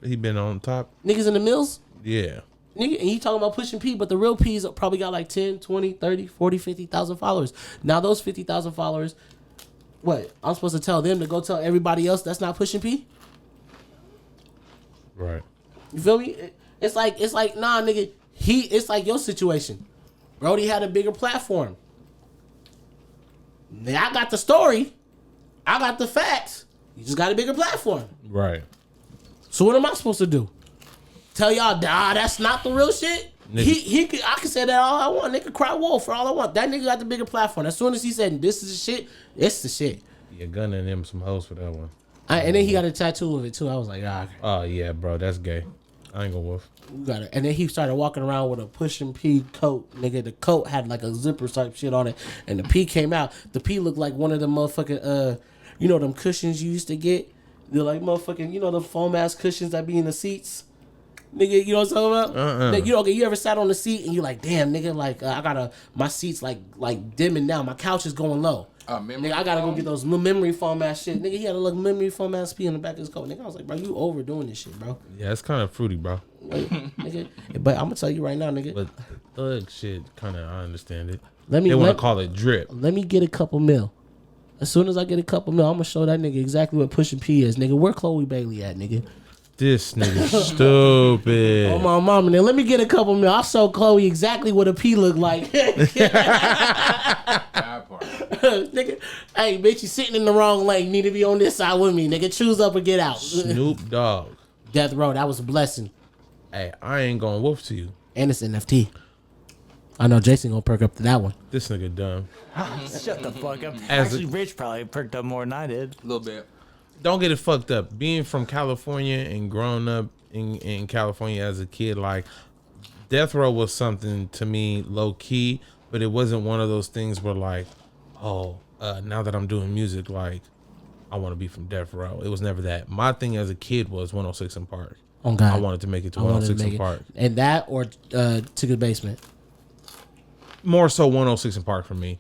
He been on top. Niggas in the mills? Yeah. Nigga, and he talking about Pushing P, but the real P's probably got like 10, 20, 30, 40, 50,000 followers. Now those 50,000 followers, what? I'm supposed to tell them to go tell everybody else that's not Pushing P? Right. You feel me? It's like nah, nigga. It's like your situation. Brody had a bigger platform. Now I got the story. I got the facts. You just got a bigger platform. Right. So what am I supposed to do? Tell y'all, that's not the real shit? I can say that all I want. Nigga cry wolf for all I want. That nigga got the bigger platform. As soon as he said this is the shit, it's the shit. Yeah, gunning them some hoes for that one. And then he got a tattoo of it too. I was like, okay. Oh yeah, bro, that's gay. I ain't gonna wolf. You got it. And then he started walking around with a Pushing P coat. Nigga, the coat had like a zipper type shit on it. And the P came out. The P looked like one of the motherfucking, you know them cushions you used to get? They're like motherfucking, you know the foam ass cushions that be in the seats? Nigga, you know what I'm talking about? Nigga, you ever sat on the seat and you like, damn, nigga, like, I gotta, my seat's like dimming down. My couch is going low. Nigga, I gotta go get those memory foam ass shit. Nigga, he had a little memory foam ass P in the back of his coat. Nigga, I was like, bro, you overdoing this shit, bro. Yeah, it's kind of fruity, bro. Nigga, but I'm gonna tell you right now, nigga. But thug shit, kind of, I understand it. They want to call it drip. Let me get a couple mil. As soon as I get a couple mil, I'm gonna show that nigga exactly what Pushing P is, nigga. Where Chloe Bailey at, nigga? This nigga stupid. Oh my mama, then let me get a couple mil. I'll show Chloe exactly what a P look like. Nigga, hey, bitch, you sitting in the wrong lane. You need to be on this side with me, nigga. Choose up or get out. Snoop Dogg. Death Row, that was a blessing. Hey, I ain't gonna wolf to you. And it's NFT. I know Jason gonna perk up to that one. This nigga dumb. Shut the fuck up. As Actually, Rich probably perked up more than I did. A little bit. Don't get it fucked up. Being from California and growing up in California as a kid, like, Death Row was something to me low key, but it wasn't one of those things where like, now that I'm doing music, like, I want to be from Death Row. It was never that. My thing as a kid was 106 in Park. Oh God, I wanted to make it to 106 in Park. And that or to the basement. More so 106 in Park for me.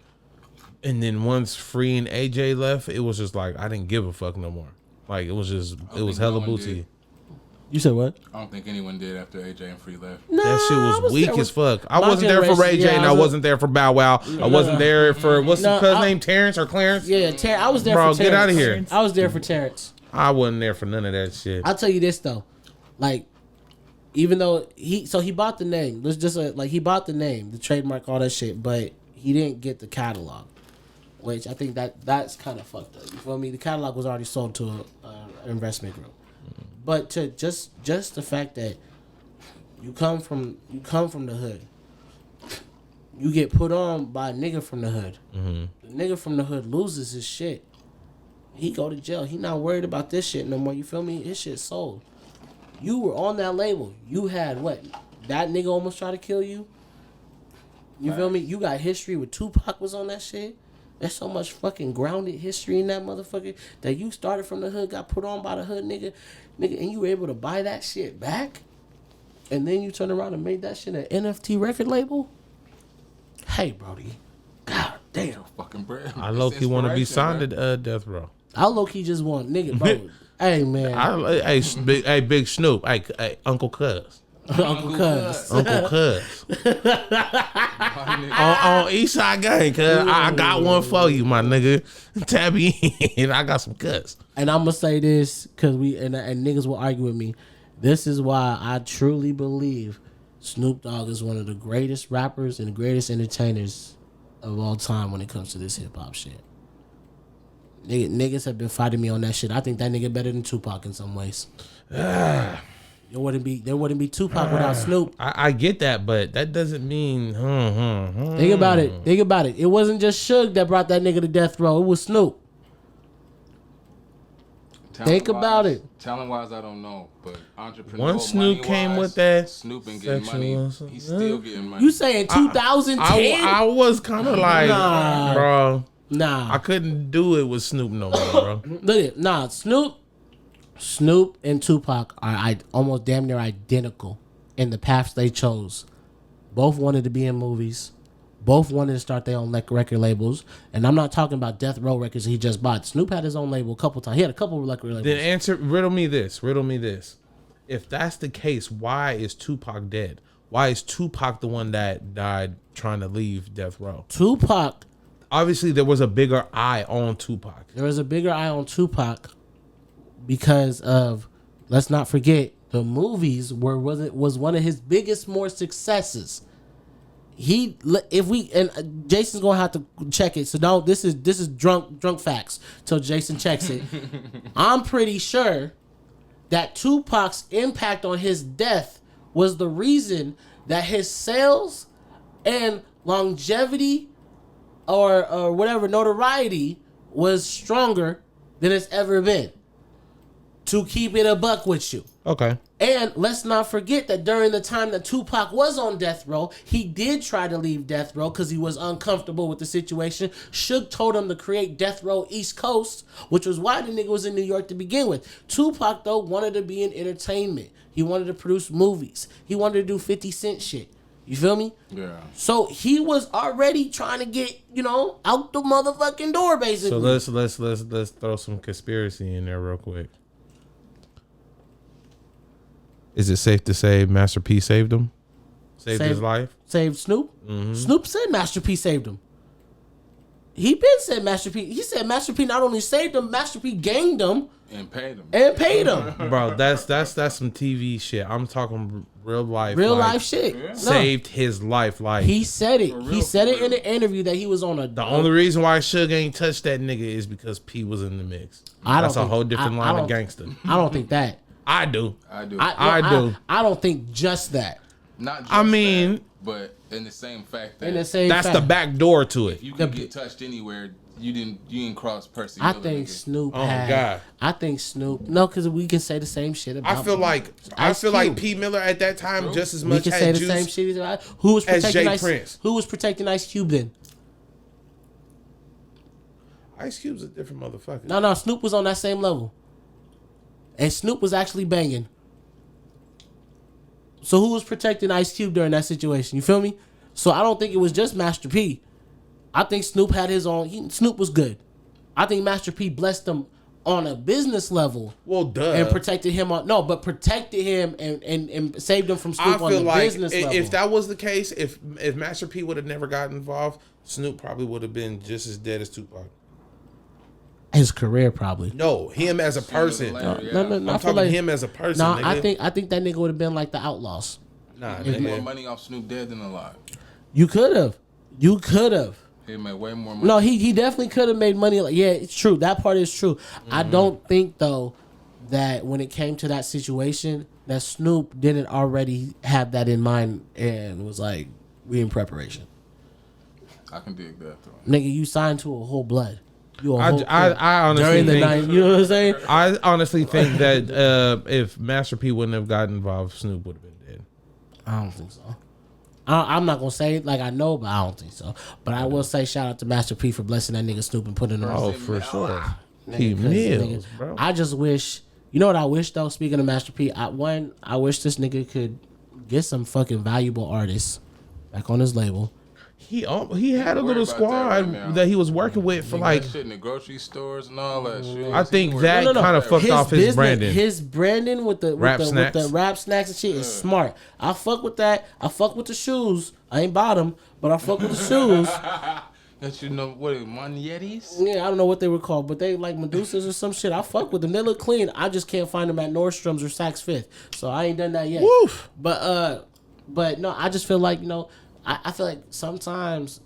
And then once Free and AJ left, it was just like I didn't give a fuck no more. Like it was hella booty. You said what? I don't think anyone did after AJ and Free left. Nah, that shit was weak as fuck. I wasn't there for Ray J and I wasn't there for Bow Wow. I wasn't there for what's the cousin's name? Terrence or Clarence? Yeah, I was there Bro, for Terrence. get out of here. I was there for Terrence. I wasn't there for none of that shit. I'll tell you this though, like, even though he bought the name, let's just he bought the name, the trademark, all that shit, but he didn't get the catalog, which I think that's kind of fucked up. You feel me? The catalog was already sold to an investment group, but to just the fact that you come from the hood, you get put on by a nigga from the hood. Mm-hmm. The nigga from the hood loses his shit. He go to jail. He not worried about this shit no more. You feel me? His shit sold. You were on that label. You had what? That nigga almost tried to kill you. You feel me? You got history with Tupac was on that shit. There's so much fucking grounded history in that motherfucker that you started from the hood, got put on by the hood nigga, and you were able to buy that shit back, and then you turn around and made that shit an NFT record label. Hey, Brody. God damn. Fucking bread. I low-key want to be signed to Death Row. I low-key just want nigga, bro. Hey, man. Hey, Big Snoop. Hey, Uncle Cuz. Uncle Cuz. Uncle Cuz. on Eastside Gang, cuz. I got one for you, my nigga. Tap in. I got some cuts. And I'm going to say this, because and niggas will argue with me. This is why I truly believe Snoop Dogg is one of the greatest rappers and the greatest entertainers of all time when it comes to this hip-hop shit. Niggas have been fighting me on that shit. I think that nigga better than Tupac in some ways. There wouldn't be Tupac without Snoop. I get that, but that doesn't mean. Think about it. It wasn't just Suge that brought that nigga to death row. It was Snoop. Think about it. Talent wise, I don't know, but entrepreneur. Once Snoop came with that Snoop and getting money, sexual- he's still getting money. You saying 2010? I was kind of like, Nah. bro, Nah. I couldn't do it with Snoop no more, bro. Look at nah. Snoop and Tupac are almost damn near identical in the paths they chose. Both wanted to be in movies. Both wanted to start their own record labels. And I'm not talking about Death Row Records he just bought. Snoop had his own label a couple times. He had a couple of record labels. Then riddle me this. If that's the case, why is Tupac dead? Why is Tupac the one that died trying to leave Death Row? Tupac. Obviously, there was a bigger eye on Tupac. There was a bigger eye on Tupac because of, let's not forget, the movies was one of his biggest more successes. Jason's gonna have to check it. So no, this is drunk facts till Jason checks it. I'm pretty sure that Tupac's impact on his death was the reason that his sales and longevity or whatever notoriety was stronger than it's ever been. To keep it a buck with you. Okay. And let's not forget that during the time that Tupac was on death row, he did try to leave death row because he was uncomfortable with the situation. Suge told him to create Death Row East Coast, which was why the nigga was in New York to begin with. Tupac, though, wanted to be in entertainment. He wanted to produce movies. He wanted to do 50 Cent shit. You feel me? Yeah. So he was already trying to get, out the motherfucking door, basically. So let's throw some conspiracy in there real quick. Is it safe to say Master P saved him? Saved his life? Saved Snoop? Mm-hmm. Snoop said Master P saved him. He been said Master P. He said Master P not only saved him, Master P gained him. And paid him. Bro, that's some TV shit. I'm talking real life. Real life shit. Yeah. Saved his life. Like he said it. He said it in an interview that he was on a. The only reason why Suge ain't touched that nigga is because P was in the mix. That's a whole different line of gangster. I don't think that. I do. I do. I don't think just that. Not just that, but in the same fact that that's the back door to it. You can get touched anywhere. You didn't cross Percy. I think Snoop God. I think Snoop. No, because we can say the same shit about. I feel like P Miller at that time just as much we can had say the juice same shit about who was as protecting Jay Prince. Who was protecting Ice Cube then? Ice Cube's a different motherfucker. No, Snoop was on that same level. And Snoop was actually banging. So who was protecting Ice Cube during that situation? You feel me? So I don't think it was just Master P. I think Snoop had his own. Snoop was good. I think Master P blessed him on a business level. Well, duh. And protected him protected him and saved him from Snoop on the business level. If that was the case, if Master P would have never gotten involved, Snoop probably would have been just as dead as Tupac. His career probably. No, him as a person. No. I'm talking him as a person. No, nigga. I think that nigga would have been like the Outlaws. Nah, he made more money off Snoop dead than alive. You could have. He made way more money. No, he definitely could have made money. Yeah, it's true. That part is true. Mm-hmm. I don't think though that when it came to that situation, that Snoop didn't already have that in mind and was like, we in preparation. I can dig that though. Nigga, you signed to a whole blood. I honestly during the think, night, you know what I'm saying? I honestly think that if Master P wouldn't have gotten involved, Snoop would have been dead. I don't think so. I'm not gonna say it like I know, but I don't think so. But I will say shout out to Master P for blessing that nigga Snoop and putting him on. Oh, for sure. P Mills, bro. I just wish, you know what I wish though? Speaking of Master P, I wish this nigga could get some fucking valuable artists back on his label. He had a little squad that he was working with for like shit in the grocery stores and all that shit. I think that kind of fucked off his branding. His branding with the rap snacks and shit is smart. I fuck with that. I fuck with the shoes. I ain't bought them, but I fuck with the shoes. That you know what Yetis? Yeah, I don't know what they were called, but they like Medusas or some shit. I fuck with them. They look clean. I just can't find them at Nordstrom's or Saks Fifth, so I ain't done that yet. Woof. But no, I just feel like I feel like sometimes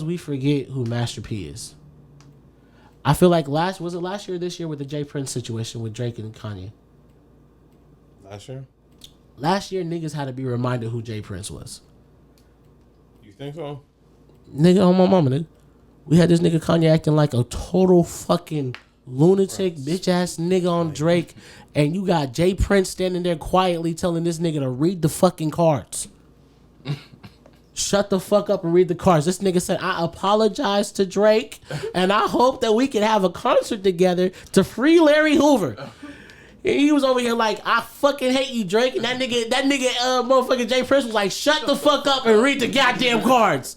we forget who Master P is. I feel like last year or this year with the Jay Prince situation with Drake and Kanye? Last year niggas had to be reminded who Jay Prince was. You think so? Nigga, on my mama, nigga. We had this nigga Kanye acting like a total fucking lunatic, bitch ass nigga on Drake, and you got Jay Prince standing there quietly telling this nigga to read the fucking cards. Shut the fuck up and read the cards. This nigga said, I apologize to Drake, and I hope that we can have a concert together to free Larry Hoover. And he was over here like, I fucking hate you, Drake. And that nigga, motherfucking Jay Prince was like, shut the fuck up and read the goddamn cards.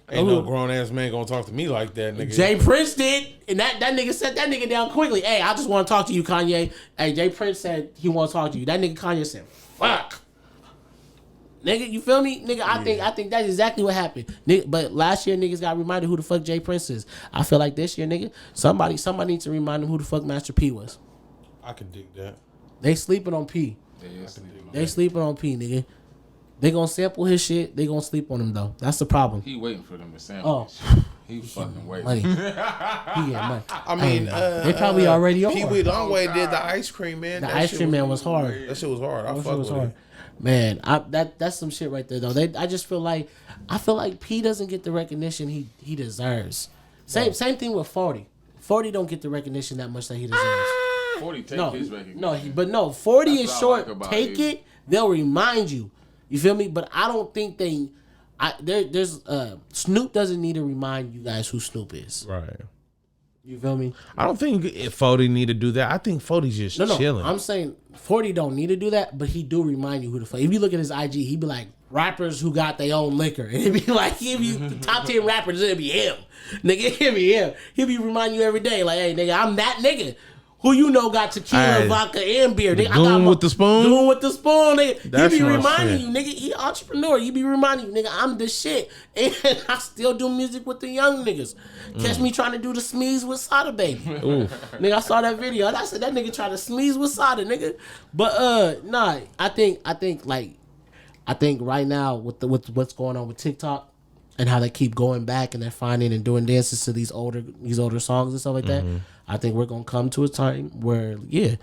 Ain't no grown ass man gonna talk to me like that, nigga. Jay Prince did, and that nigga set that nigga down quickly. Hey, I just want to talk to you, Kanye. Hey, Jay Prince said he want to talk to you. That nigga Kanye said, fuck. Nigga, you feel me? Nigga, I think that's exactly what happened. Nigga, but last year niggas got reminded who the fuck Jay Prince is. I feel like this year, nigga, somebody needs to remind them who the fuck Master P was. I can dig that. They sleeping on P. They sleeping on P, nigga. They gonna sample his shit. They gonna sleep on him though. That's the problem. He waiting for them to sample his shit. He fucking waiting. Money. He get money. I mean, they probably already on. Pee Wee Longway did the Ice Cream Man. The Ice Cream Man was hard. That shit was hard. I fuck with it. Man, that's some shit right there though. I just feel like P doesn't get the recognition he deserves. Same thing with 40. 40 don't get the recognition that much that he deserves. 40 take his recognition. No, 40 That's is short. Like take it. They'll remind you. You feel me? But I don't think there's Snoop doesn't need to remind you guys who Snoop is. Right. You feel me? I don't think if 40 need to do that. I think 40's just chilling. I'm saying 40 don't need to do that, but he do remind you who the fuck. If you look at his IG, he be like rappers who got their own liquor, and it'd be like the top 10 rappers, it'd be him. Nigga, it'd be him. He'll be reminding you every day, like, hey, nigga, I'm that nigga. Who you know got tequila, vodka, and beer. Nigga, Goon with the spoon? Goon with the spoon, nigga. That's he be my reminding shit. you, nigga. He entrepreneur. He be reminding you, nigga, I'm the shit. And I still do music with the young niggas. Catch me trying to do the smeeze with Sada, baby. Nigga, I saw that video. And I said, that nigga trying to smeeze with Sada, nigga. But, nah, I think right now with what's going on with TikTok, and how they keep going back and they're finding and doing dances to these older songs and stuff like that. I think we're gonna come to a time where we're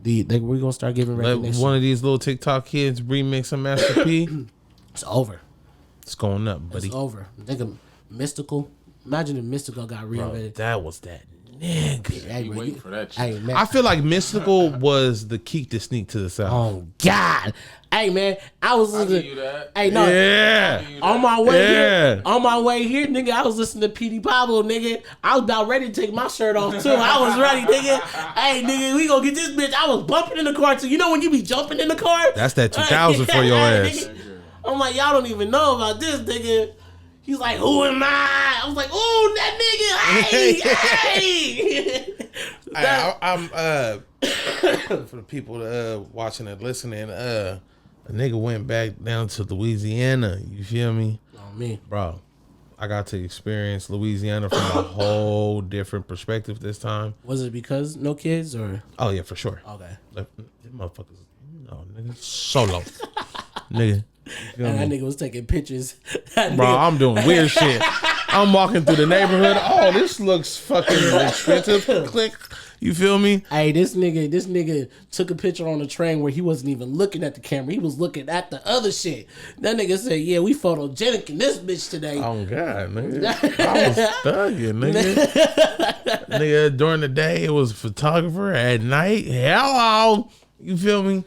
gonna start giving recognition. Let one of these little TikTok kids remix a Master P. It's over. It's going up, buddy. It's over. Nigga, Mystical. Imagine if Mystical got reinvented. That was that nigga. Hey, waiting for that shit. Hey, man. I feel like Mystical was the Keek to Sneak to the South. Oh God. Hey man, I was I'll listening. give you that. Hey, no. Yeah. On my way here, nigga, I was listening to PD Pablo, nigga. I was about ready to take my shirt off too. I was ready, nigga. Hey, nigga, we gonna get this bitch. I was bumping in the car too. You know when you be jumping in the car? That's that 2000 for your ass. Nigga. I'm like, y'all don't even know about this, nigga. He's like, who am I? I was like, ooh, that nigga. Hey. I'm for the people watching and listening, a nigga went back down to Louisiana. You feel me? Oh, me. Bro, I got to experience Louisiana from a whole different perspective this time. Was it because no kids or? Oh, yeah, for sure. Okay. Like, them motherfuckers, no, nigga, solo. Nigga. And that nigga was taking pictures. Bro, I'm doing weird shit. I'm walking through the neighborhood. Oh, this looks fucking expensive. Click. You feel me? Hey, this nigga took a picture on the train where he wasn't even looking at the camera. He was looking at the other shit. That nigga said, yeah, we photogenic in this bitch today. Oh, God, nigga. I was thugging, nigga. Nigga, during the day, it was photographer. At night, hello. You feel me?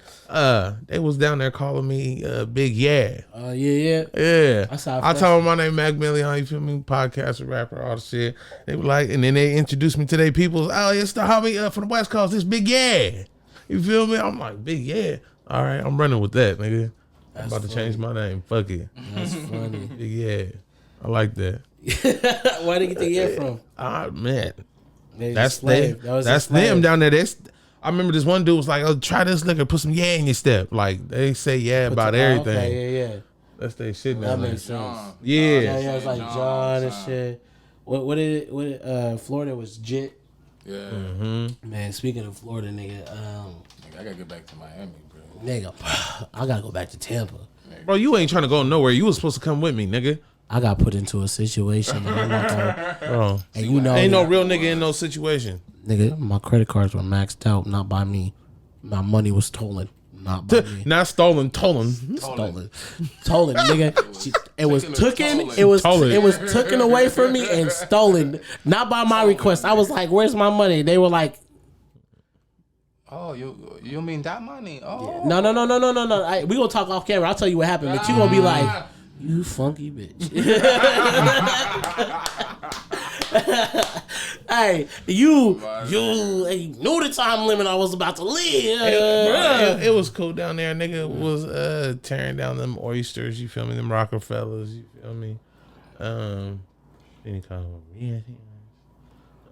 They was down there calling me Big Yeah. Yeah. Yeah. I told them my name Mac Million, you feel me? Podcaster, rapper, all the shit. They were like, and then they introduced me to their people. Oh, it's the homie from the West Coast. It's Big Yeah. You feel me? I'm like, Big Yeah. All right, I'm running with that, nigga. I'm about to change my name. Fuck it. That's funny. Big Yeah. I like that. Where did you get the yeah from? Man. They That's slave. them. That's them down there. I remember this one dude was like, "Oh, try this liquor, put some yeah in your step." Like they say yeah about everything. Okay, yeah. That's their shit That now. makes sense. Yeah. Yeah, it's like John and shit. What did it? Florida was Jit. Yeah. Mm-hmm. Man, speaking of Florida, nigga, I gotta get back to Miami, bro. nigga, I gotta go back to Tampa. Bro, you ain't trying to go nowhere. You was supposed to come with me, nigga. I got put into a situation that I'm not gonna. Bro, And you know, ain't no real nigga in no situation. Nigga, my credit cards were maxed out, not by me. My money was stolen. Not by me. Not stolen, stolen. Stolen, nigga. It was taken. Stolen. It was Stolen. it was taken away from me and stolen. Not by my request. I was like, "Where's my money?" They were like, Oh, you mean that money? Oh, "No. We gonna talk off camera. I'll tell you what happened, but you gonna be like, you funky bitch." Hey, you knew the time limit I was about to leave. It was cool down there. Nigga was tearing down them oysters. You feel me? Them Rockefellers. You feel me? Any kind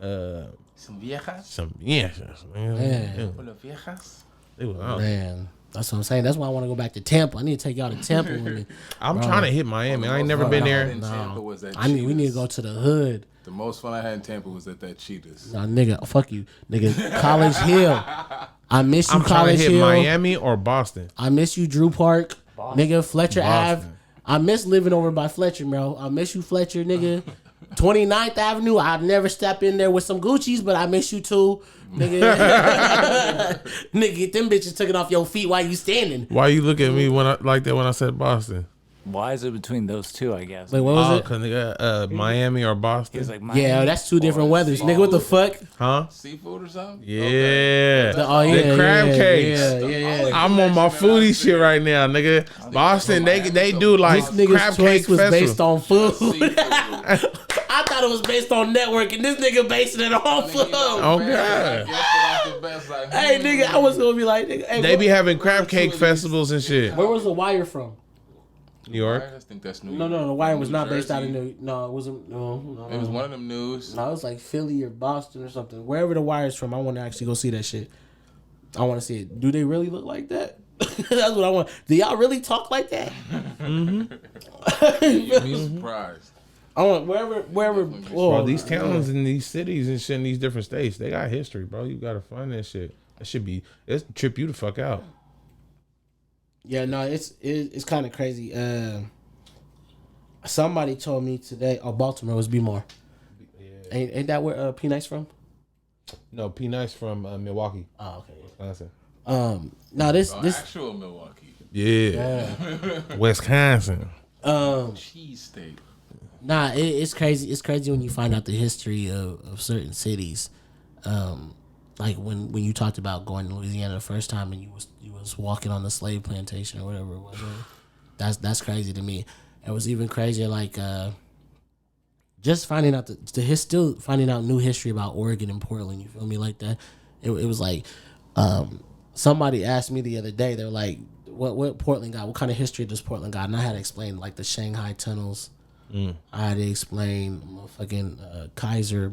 of some viejas. some viejas. Man. Full of viejas. It was, Man, that's what I'm saying. That's why I want to go back to Tampa. I need to take y'all to Tampa with me. I'm trying to hit Miami. I ain't never been there. In Tampa was at We need to go to the hood. The most fun I had in Tampa was at that Cheetahs. Nah, nigga, fuck you, nigga. College Hill. I miss you, I'm trying College to hit Hill. Miami or Boston. I miss you, Drew Park. Nigga, Fletcher Boston. Ave. I miss living over by Fletcher, bro. I miss you, Fletcher, nigga. 29th Avenue. I'd never step in there with some Gucci's, but I miss you too, nigga. Nigga, get them bitches took it off your feet while you standing. Why you look at me like that when I said Boston? Why is it between those two? I guess. Wait, what was it? Cause nigga, Miami or Boston? He's like, Yeah, that's two different weathers, nigga. What the fuck? Huh? Seafood or something? Yeah. The crab cakes. Yeah. I'm on my foodie shit right now, nigga. Boston, they do like This nigga's crab choice cake was festival. based on food. Seafood. I thought it was based on networking. This nigga basing it on food. Oh god. Hey, nigga, I was gonna be like, nigga, hey, They be having crab cake festivals and shit. where was The Wire from? New York. I think that's New No, York. The Wire was not based Jersey. out of New. No, it wasn't. No. It was one of them news. No, it was like Philly or Boston or something. Wherever The Wire's from, I want to actually go see that shit. I want to see it. Do they really look like that? That's what I want. Do y'all really talk like that? You'd be surprised. I want wherever. Bro, these towns and these cities and shit in these different states, they got history, bro. You gotta find that shit. That should be it's trip you the fuck out. Yeah, no, it's kind of crazy. Somebody told me today, Baltimore was B-More. Yeah. Ain't that where P Nice from? No, P Nice from Milwaukee. Oh, okay. Wisconsin. Now this Actual Milwaukee. Yeah. Wisconsin. Cheesesteak. Nah, it's crazy. It's crazy when you find out the history of certain cities. Like when you talked about going to Louisiana the first time and you was walking on the slave plantation or whatever it was. That's crazy to me. It was even crazier like just finding out still finding out new history about Oregon and Portland. You feel me like that? It was like somebody asked me the other day. They're like, "What Portland got? What kind of history does Portland got?" And I had to explain like the Shanghai tunnels. I had to explain motherfucking Kaiser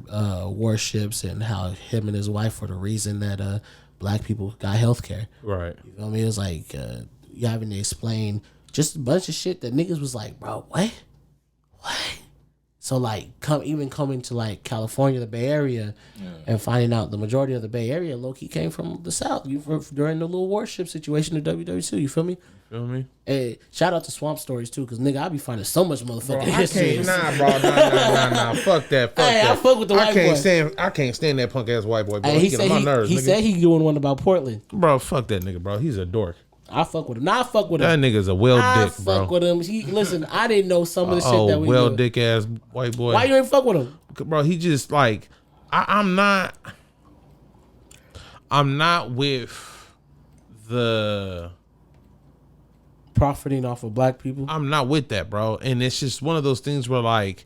warships and how him and his wife were the reason that black people got health care. Right. You feel me? It was like you having to explain just a bunch of shit that niggas was like, bro, what? So like coming to like California, the Bay Area, and finding out the majority of the Bay Area low-key came from the South. During the little warship situation of WW2, you feel me? Feel me? Hey, shout out to Swamp Stories too, cause nigga, I be finding so much motherfucking history. Nah. Fuck that. Hey, I fuck with the white boy. I can't stand that punk ass white boy. Bro. Hey, He get on my nerves, he nigga. said he doing one about Portland. Bro, fuck that nigga, bro. He's a dork. I fuck with him. Nah, I fuck with him. That nigga's a well I dick, fuck bro. with him. Listen, I didn't know some of the shit that we well knew. dick ass white boy. Why you ain't fuck with him? Bro, he just like I'm not with the Profiting off of black people. I'm not with that, bro. And it's just one of those things where like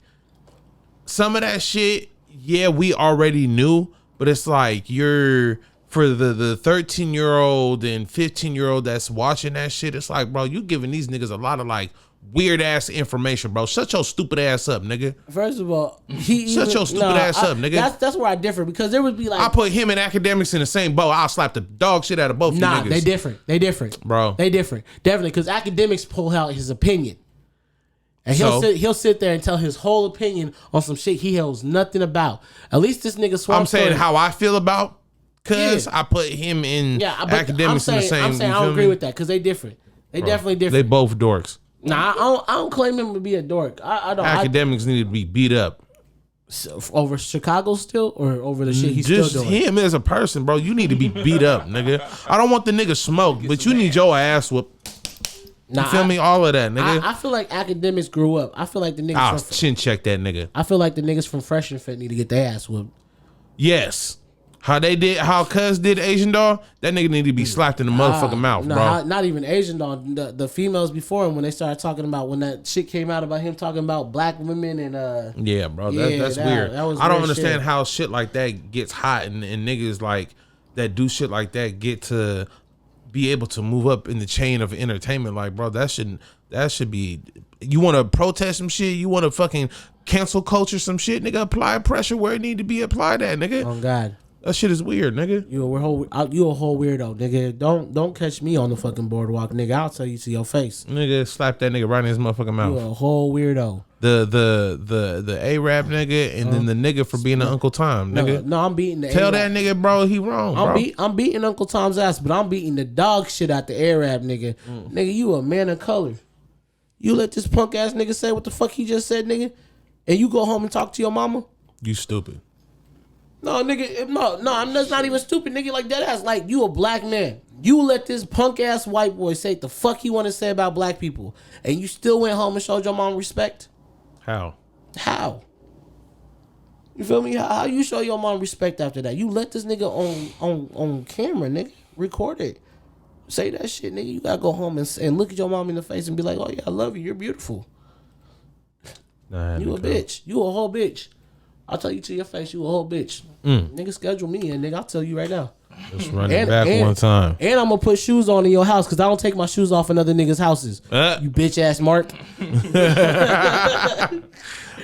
some of that shit, yeah, we already knew, but it's like you're for the 13-year-old and 15-year-old that's watching that shit, it's like, bro, you giving these niggas a lot of like weird ass information, bro. Shut your stupid ass up, nigga. First of all, Shut your stupid ass up, nigga. That's where I differ because there would be like I put him and academics in the same boat. I'll slap the dog shit out of both you niggas. they different. They different, Bro. They different, definitely. Because academics pull out his opinion, and he'll sit there and tell his whole opinion on some shit he knows nothing about. At least this nigga Swamp I'm saying Story- how I feel about because Yeah. I put him in but academics in the same. I'm saying you I don't feel agree me? with that because they different. They definitely They different. both dorks. Nah, I don't claim him to be a dork. I don't. Academics need to be beat up. So, over Chicago still, or over the shit he's Just still doing? him as a person, bro. You need to be beat up, nigga. I don't want the nigga smoked, but you need your ass whooped. You feel me? All of that, nigga. I feel like academics grew up. I feel like the niggas. I'll chin check that nigga. I feel like the niggas from Fresh and Fit need to get their ass whooped. Yes. How Cuz did Asian Doll, that nigga need to be slapped in the motherfucking mouth, bro. Not even Asian Doll. The females before him, when they started talking about, when that shit came out about him talking about black women and Yeah, bro. That's weird. That was I don't weird understand shit. how shit like that gets hot and niggas like that do shit like that get to be able to move up in the chain of entertainment. Like, bro, that should be. You want to protest some shit? You want to fucking cancel culture some shit? Nigga, apply pressure where it need to be applied at, nigga. Oh God. That shit is weird, nigga. You a whole weirdo, nigga. Don't catch me on the fucking boardwalk, nigga. I'll tell you to your face. Nigga, slap that nigga right in his motherfucking mouth. You a whole weirdo. The Arab nigga and then the nigga for being an Uncle Tom, nigga. No, I'm beating the Tell Arab. that nigga, bro, he wrong, bro. I'm beating Uncle Tom's ass, but I'm beating the dog shit out the Arab nigga. Nigga, you a man of color. You let this punk ass nigga say what the fuck he just said, nigga, and you go home and talk to your mama? You stupid. No, nigga, I'm that's not even stupid, nigga. Like that ass, like you a black man. You let this punk ass white boy say the fuck he want to say about black people, and you still went home and showed your mom respect? How? How? You feel me? How you show your mom respect after that? You let this nigga on camera, nigga. Record it. Say that shit, nigga. You gotta go home and look at your mom in the face and be like, oh yeah, I love you. You're beautiful. Nah, You a bitch. You a whole bitch. I'll tell you to your face, you a whole bitch. Nigga, schedule me in, nigga. I'll tell you right now. Let's run it back one time. And I'm gonna put shoes on in your house because I don't take my shoes off in other niggas' houses. You bitch ass Mark.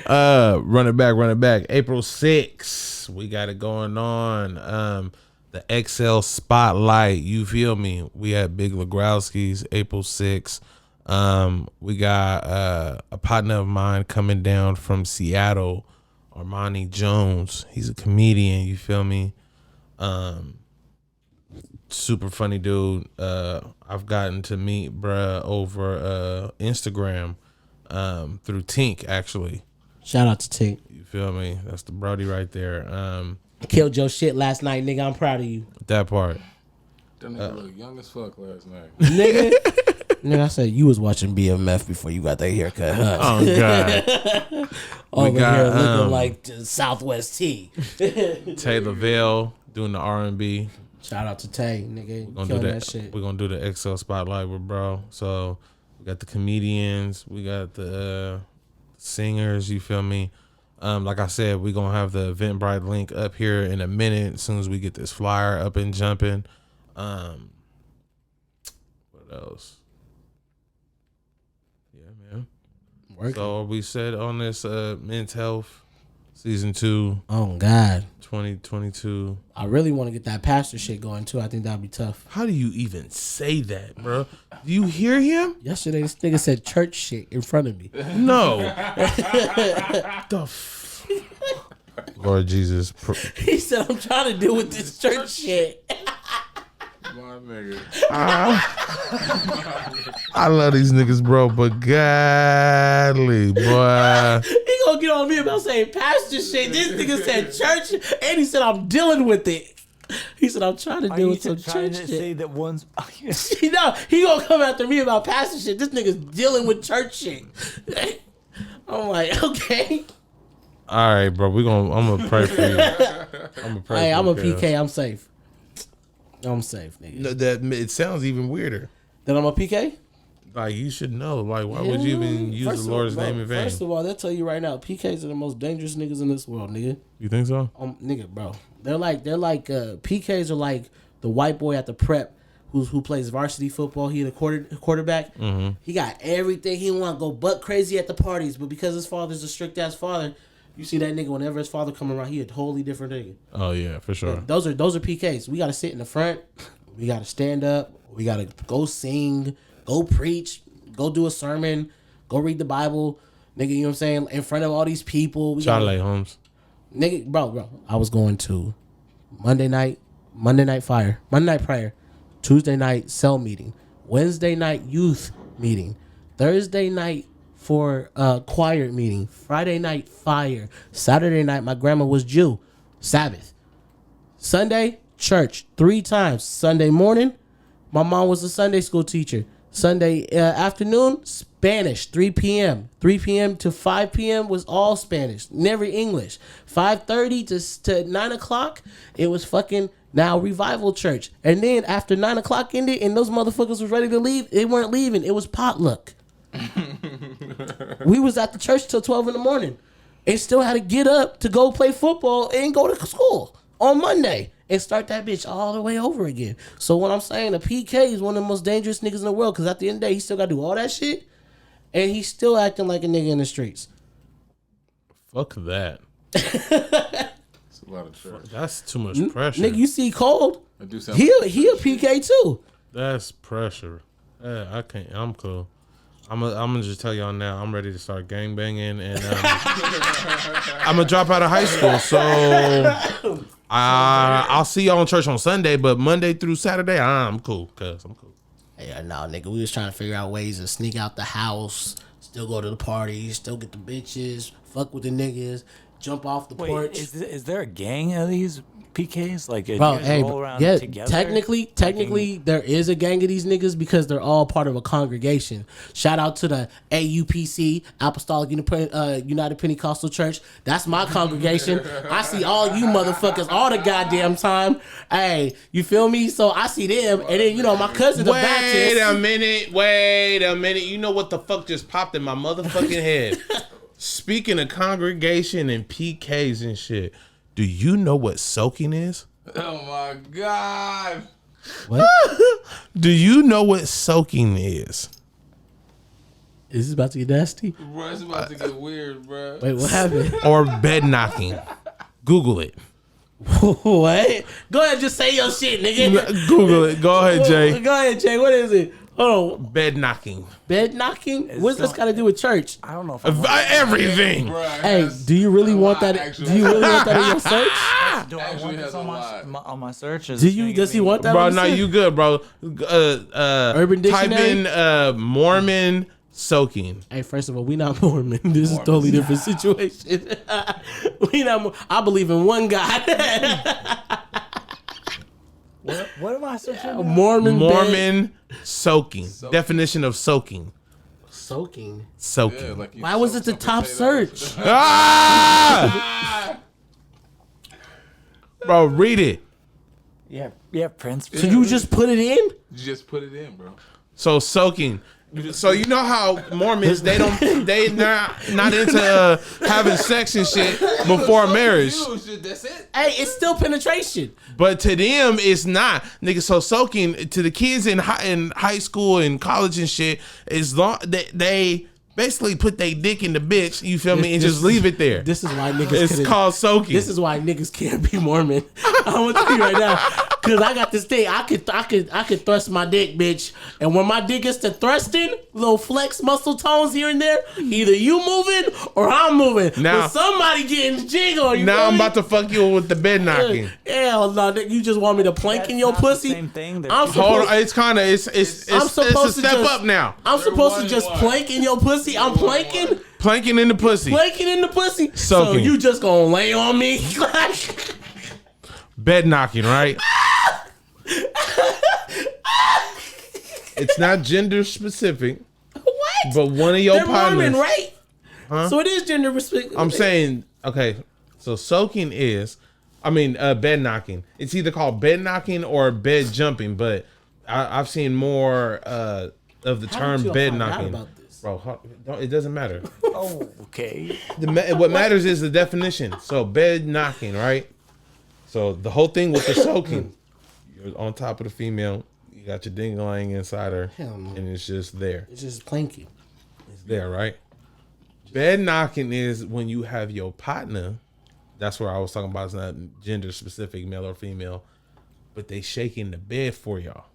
Run it back. April 6th, we got it going on. The XL Spotlight, you feel me? We had Big Legrowski's April 6th. We got a partner of mine coming down from Seattle, Armani Jones. He's a comedian, you feel me? Super funny dude. I've gotten to meet bruh over Instagram through Tink, actually. Shout out to Tink. You feel me? That's the Brody right there. Killed your shit last night, nigga. I'm proud of you. That part. That nigga look young as fuck last night. Nigga, I said you was watching BMF before you got that haircut, huh? Oh God. Over here looking like Southwest T. Tay Lavelle doing the R&B. Shout out to Tay, nigga. We're gonna do that shit. We're gonna do the XL Spotlight with bro. So we got the comedians, we got the singers, you feel me? Like I said, we're gonna have the Eventbrite link up here in a minute as soon as we get this flyer up and jumping. What else? Yeah, man. Working. So we said on this Men's Health Season 2. Oh God. 2022. I really want to get that pastor shit going too. I think that'd be tough. How do you even say that, bro? Do you hear him? Yesterday, this nigga said church shit in front of me. No. Lord Jesus. He said, I'm trying to deal with this church shit. My nigga. I love these niggas, bro, but godly, boy. He gonna get on me about saying pastor shit. This nigga said church, and he said, I'm dealing with it. He said, I'm trying to deal with some church shit. Say that one's. You know, he gonna come after me about pastor shit. This nigga's dealing with church shit. I'm like, okay. All right, bro. I'm gonna pray for you. I'm gonna pray. Hey, for I'm a you, PK. I'm safe. I'm safe, nigga. No, that it sounds even weirder. Then I'm a PK? Like you should know. Like why would you even use the Lord's name in vain? First of all, they'll tell you right now, PKs are the most dangerous niggas in this world, nigga. You think so? Nigga, bro. They're like PKs are like the white boy at the prep who plays varsity football. He the quarterback. Mm-hmm. He got everything he want, go butt crazy at the parties, but because his father's a strict ass father, you see that nigga whenever his father come around, he a totally different nigga. Oh yeah, for sure. Those are PKs. We gotta sit in the front. We gotta stand up. We gotta go sing, go preach, go do a sermon, go read the Bible, nigga. You know what I'm saying? In front of all these people. Charlie Holmes. Nigga, bro. I was going to Monday night prayer, Tuesday night cell meeting, Wednesday night youth meeting, Thursday night for a choir meeting. Friday night, fire. Saturday night, my grandma was Jew. Sabbath. Sunday, church 3 times. Sunday morning, my mom was a Sunday school teacher. Sunday afternoon, Spanish, 3 p.m. 3 p.m. to 5 p.m. was all Spanish, never English. 5:30 to 9 o'clock, it was fucking now revival church. And then after 9 o'clock ended and those motherfuckers was ready to leave, they weren't leaving. It was potluck. We was at the church till 12 in the morning and still had to get up to go play football and go to school on Monday and start that bitch all the way over again. So what I'm saying, the PK is one of the most dangerous niggas in the world because at the end of the day, he still got to do all that shit and he's still acting like a nigga in the streets. Fuck that. It's a lot of trash. That's too much pressure. Nigga, you see Cold? I do sound He a PK too. That's pressure. I can't. I'm cool. I'm gonna just tell y'all now. I'm ready to start gang banging, and I'm gonna drop out of high school. So I'll see y'all in church on Sunday, but Monday through Saturday, I'm cool. Cause I'm cool. Yeah, no, nigga, we was trying to figure out ways to sneak out the house, still go to the parties, still get the bitches, fuck with the niggas, jump off the porch. Is there a gang of these PKs? Like, Bro, you guys hey, roll around yeah, together? technically, there is a gang of these niggas because they're all part of a congregation. Shout out to the AUPC, Apostolic United Pentecostal Church. That's my congregation. I see all you motherfuckers all the goddamn time. Hey, you feel me? So I see them, and then, you know, my cousin, the Baptist. Wait a minute. You know what the fuck just popped in my motherfucking head? Speaking of congregation and PKs and shit, do you know what soaking is? Oh my God. What? Do you know what soaking is? Is this about to get nasty? Bro, it's about to get weird, bro. Wait, what happened? Or bed knocking. Google it. What? Go ahead, just say your shit, nigga. Google it. Go ahead, Jay. Go ahead, Jay. What is it? Oh, Bed knocking. bed knocking? What's this got to do with church? I don't know if I Everything. Bro, Hey, do you really want that? actually. Do you really want that in your search? do I Actually want has this a on lot. my search. Do you? Does he want that? Bro, on the no, search? you good, bro. Urban Type Dictionary? in Mormon soaking. Hey, first of all, we not Mormon. This is a totally different situation. We not. I believe in one God. What am I searching? Mormon soaking. Definition of soaking. soaking. Soaking. Yeah, like you Why was soak it the some top potatoes. search? Ah! Bro, read it. Yeah, Prince. So you just put it in? You just put it in, bro. So soaking. So you know how Mormons they not into having sex and shit before marriage. That's it. Hey, it's still penetration. But to them, it's not, nigga. So soaking to the kids in high school and college and shit is long. They basically put their dick in the bitch. You feel me? And just leave it there. This is why niggas. It's called soaking. This is why niggas can't be Mormon. I'm gonna tell you right now, cause I got this thing. I could thrust my dick, bitch. And when my dick gets to thrusting, little flex muscle tones here and there. Either you moving or I'm moving. Now- But somebody getting jiggle. You now feel I'm me? about to fuck you with the bed knocking. Hell no, nigga, you just want me to plank in your pussy? Same thing. I'm Hold supposed, on, it's kind of it's I'm a supposed to step just- up now. I'm supposed to one just and one. plank in your pussy. I'm planking. Planking in the pussy, Planking in the pussy. So Soaking. you just gonna lay on me? bed knocking, right? It's not gender specific, What? but one of your They're partners. Mormon, right? So it is gender respect. I'm saying, okay, so soaking is, bed knocking. It's either called bed knocking or bed jumping, but I've seen more of the How term did you bed find out knocking. about this? Bro, it doesn't matter. Oh, okay. What matters is the definition. So bed knocking, right? So the whole thing with the soaking, you're on top of the female, you got your ding-a-ling inside her, Hell no. and it's just there. It's just planking. It's there, right? Bed knocking is when you have your partner. That's where I was talking about. It's not gender specific, male or female, but they shaking the bed for y'all.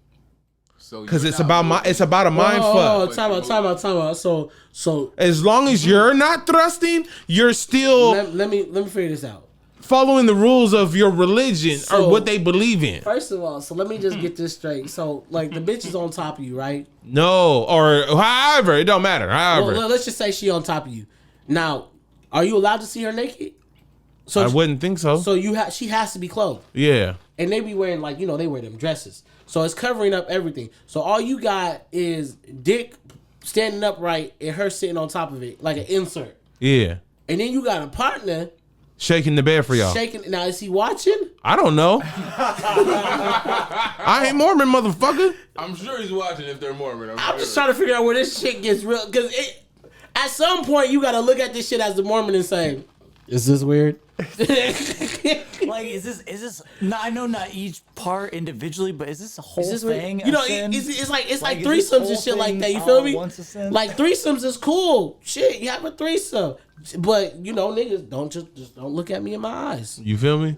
So Because you're it's not about moving. it's about a mind Oh, fuck. time out. So As long as you're not thrusting, you're still let me figure this out. following the rules of your religion So- or what they believe in. First of all, so let me just get this straight. So, like, the bitch is on top of you, right? No, or however, it don't matter. However, Well, let's just say she on top of you. Now, are you allowed to see her naked? So I wouldn't think so. So she has to be clothed, Yeah. and they be wearing like they wear them dresses, so it's covering up everything. So all you got is dick standing upright and her sitting on top of it like an insert, Yeah. and then you got a partner Shaking the bed for y'all. shaking. Now is he watching? I don't know. I ain't Mormon, motherfucker. I'm sure he's watching if they're Mormon. I'm just trying to figure out where this shit gets real, because at some point you got to look at this shit as the Mormon and say, "Is this weird?" Like, is this? I know not each part individually, but is this a whole Is this thing? weird? You know, a sin? it's like Like, is this threesomes and whole shit like thing that. You all feel at me? once a sin? Like threesomes is cool. Shit, you have a threesome, but niggas don't just don't look at me in my eyes. You feel me?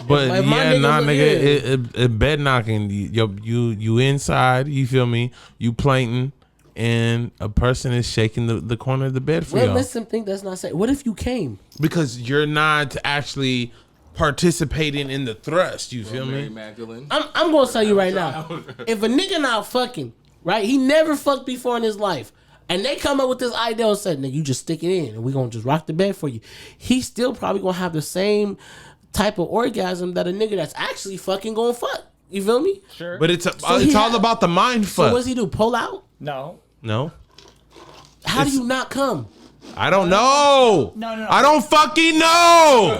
But Like, my yeah, niggas nah, look nigga, it bed knocking. You inside. You feel me? You planting, and a person is shaking the corner of the bed for Well, y'all listen, think that's not safe. What if you came? because you're not actually participating in the thrust. You feel Mary me? Magdalene. I'm gonna tell you right now. If a nigga not fucking, right? He never fucked before in his life. And they come up with this idea and said, "Nigga, you just stick it in, and we gonna just rock the bed for you." He's still probably gonna have the same type of orgasm that a nigga that's actually fucking gonna fuck. You feel me? Sure. But it's he all ha- about the mind So fuck. what does he do? Pull out? No. No, How do you not come? I don't know. No. I don't fucking know.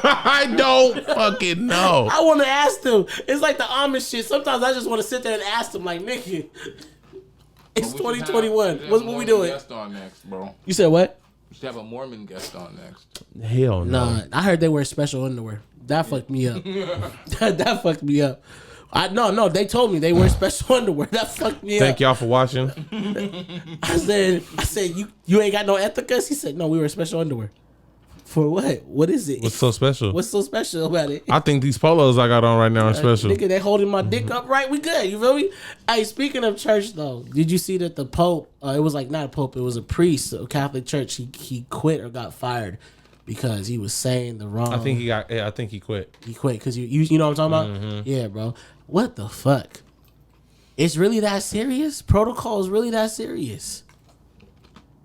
I don't fucking know. I want to ask them. It's like the Amish shit. Sometimes I just want to sit there and ask them, like, nigga, it's 2021. What we doing? Guest on next, bro. You said what? We should have a Mormon guest on next. Hell no. Nah, I heard they wear special underwear. That fucked me up. that fucked me up. No, they told me they wear special underwear. That fucked me Thank up. y'all for watching. I said, you ain't got no ethicas? He said, no, we wear special underwear. For what? What is it? What's so special? What's so special about it? I think these polos I got on right now are special. Nigga, they holding my dick up right. We good. You feel me? Hey, speaking of church though, did you see that the Pope? It was like not a Pope. It was a priest of Catholic Church. He quit or got fired because he was saying the wrong. I think he got. Yeah, I think he quit. He quit because you know what I'm talking about? Yeah, bro. What the fuck? It's really that serious? Protocol is really that serious?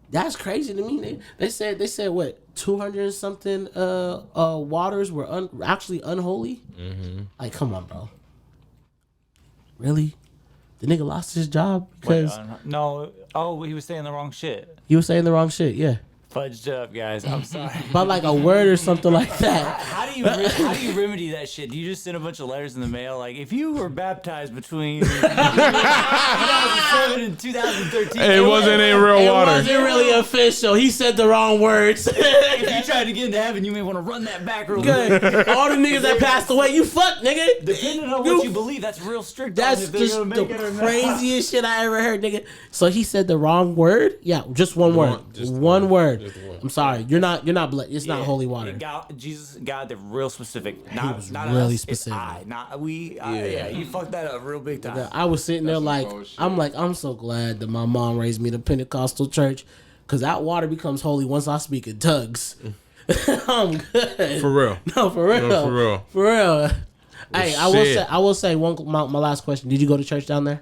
That's crazy to me. They said what 200 and something waters were actually unholy. Like, come on, bro. Really? The nigga lost his job because No. Oh, he was saying the wrong shit. he was saying the wrong shit. Yeah, Fudged up, guys. I'm sorry. about like a word or something like that. How do you remedy that shit? Do you just send a bunch of letters in the mail? Like, if you were baptized between 2007 and 2013, It wasn't in real It water. wasn't really official. He said the wrong words. if you tried to get into heaven, you may want to run that back real quick. Good. All the niggas that passed away, you fuck, nigga. Depending on what you believe, that's real strict. on That's if they're just gonna the make it or not. craziest shit I ever heard, nigga. So he said the wrong word. Yeah, just one word. just One word. Just one. I'm sorry. You're not blood. It's not Yeah, holy water. Jesus, God, they're real specific. Not, was not really us, specific. It's I, not we. Yeah, you fucked that up real big time. I was sitting there like, bullshit. I'm so glad that my mom raised me in a Pentecostal church, because that water becomes holy once I speak in tongues. I'm good. For real. No, for real. No, for real. For real. Hey, shit. I will say my last question. Did you go to church down there?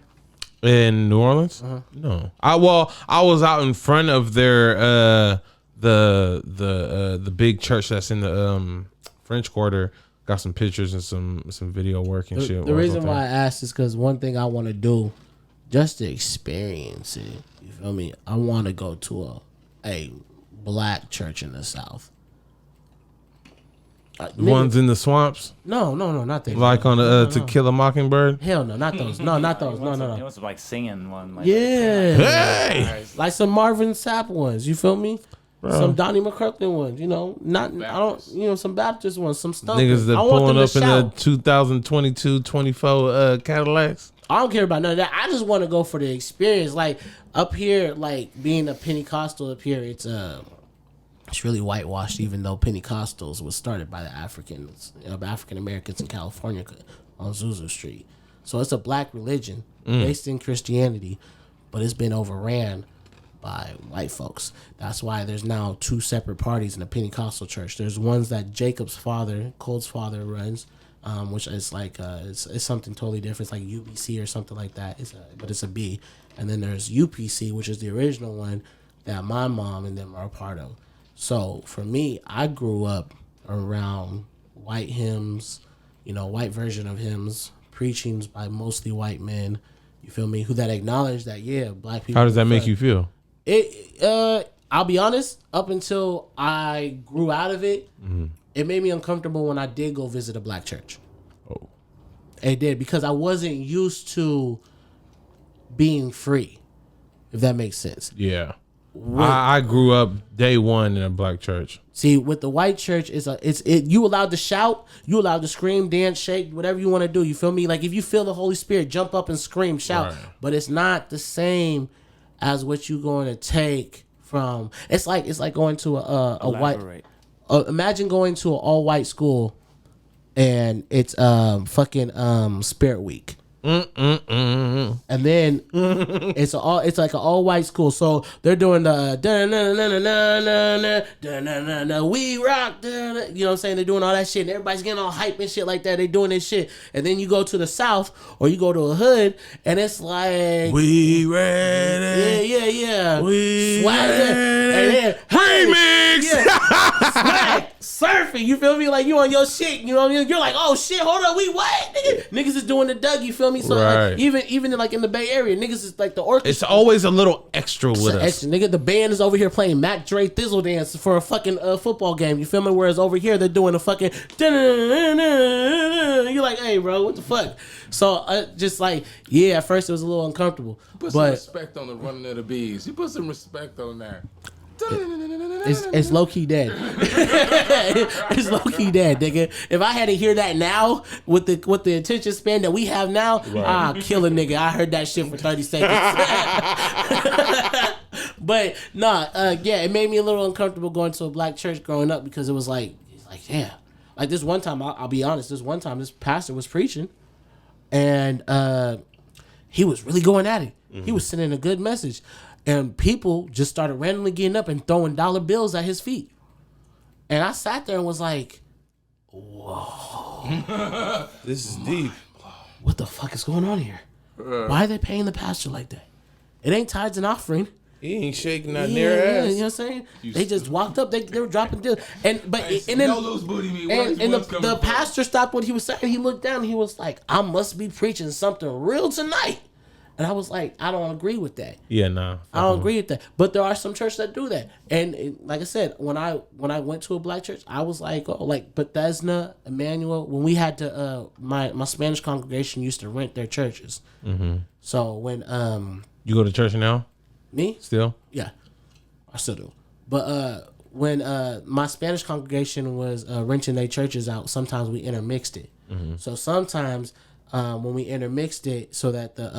In New Orleans? No. I was out in front of their the big church that's in the French Quarter. Got some pictures and some video work and shit. The reason why I asked is because one thing I want to do, just to experience it. You feel me? I want to go to a black church in the South. The ones in the swamps, No, not that. like on the To Kill a Mockingbird. Hell no, not those. No, not those. No, He no. wants to like singing one. Like, Yeah, Hey, like some Marvin Sapp ones. You feel me? Some Donnie McClurkin ones. You know, not I don't. You know, some Baptist ones. Some stuff. niggas that I want pulling them up to in shout. the 2022 24 Cadillacs. I don't care about none of that. I just want to go for the experience. Like up here, like being a Pentecostal up here, it's really whitewashed. Even though Pentecostals was started by the African Americans in California on Zuzu Street, so it's a black religion based in Christianity, but it's been overran by white folks. That's why there's now 2 separate parties in the Pentecostal church. There's ones that Jacob's father, Cole's father, runs, which is like it's something totally different. It's like UBC or something like that. But it's a B. And then there's UPC, which is the original one that my mom and them are a part of. So for me, I grew up around white hymns, white version of hymns, preachings by mostly white men. You feel me? Who that acknowledge that, yeah, black people. How does that make you feel? I'll be honest, up until I grew out of it, it made me uncomfortable when I did go visit a black church. Oh. It did, because I wasn't used to being free, if that makes sense. Yeah. I grew up day one in a black church. See, with the white church, you allowed to shout, you allowed to scream, dance, shake, whatever you want to do. You feel me? Like if you feel the Holy Spirit, jump up and scream, shout. Right. But it's not the same as what you're going to take from. It's like going to a white. Imagine going to an all white school, and it's fucking Spirit Week. And then it's like an all white school, so they're doing the we rock, you know what I'm saying? They're doing all that shit, and everybody's getting all hype and shit like that. They doing this shit, and then you go to the South or you go to a hood, and it's like we ready, yeah, we swag, and then remix, swag, surfing. You feel me? Like you on your shit. You know what I mean? You're like, oh shit, hold up, we what? Niggas is doing the Doug. You feel me? So right. like, even like in the Bay Area, niggas is like the orchestra. It's always a little extra with us. Extra. Nigga, the band is over here playing Mac Dre Thizzle dance for a fucking football game. You feel me? Whereas over here they're doing a fucking. You're like, hey, bro, what the fuck? So just like, yeah, at first it was a little uncomfortable. Put some respect on the running of the bees. You put some respect on that. It's low key dead. It's low key dead, nigga. If I had to hear that now with the attention span that we have now, right. I'll kill a nigga. I heard that shit for 30 seconds. But yeah, it made me a little uncomfortable going to a black church growing up, because it was like, yeah. Like this one time, I'll be honest, this pastor was preaching, and he was really going at it. Mm-hmm. He was sending a good message. And people just started randomly getting up and throwing dollar bills at his feet. And I sat there and was like, whoa. This is deep. What the fuck is going on here? Why are they paying the pastor like that? It ain't tithes and offering. He ain't shaking that near ass. You know what I'm saying? They just walked up. They were dropping deals. And the pastor stopped what he was saying. He looked down and he was like, I must be preaching something real tonight. And I was like, I don't agree with that. Yeah, nah. I don't agree with that. But there are some churches that do that. And like I said, when I went to a black church, I was like, oh, like Bethesda, Emmanuel, when we had to, my Spanish congregation used to rent their churches. Mm-hmm. So when... You go to church now? Me? Still? Yeah. I still do. But when my Spanish congregation was renting their churches out, sometimes we intermixed it. Mm-hmm. So sometimes... when we intermixed it so that the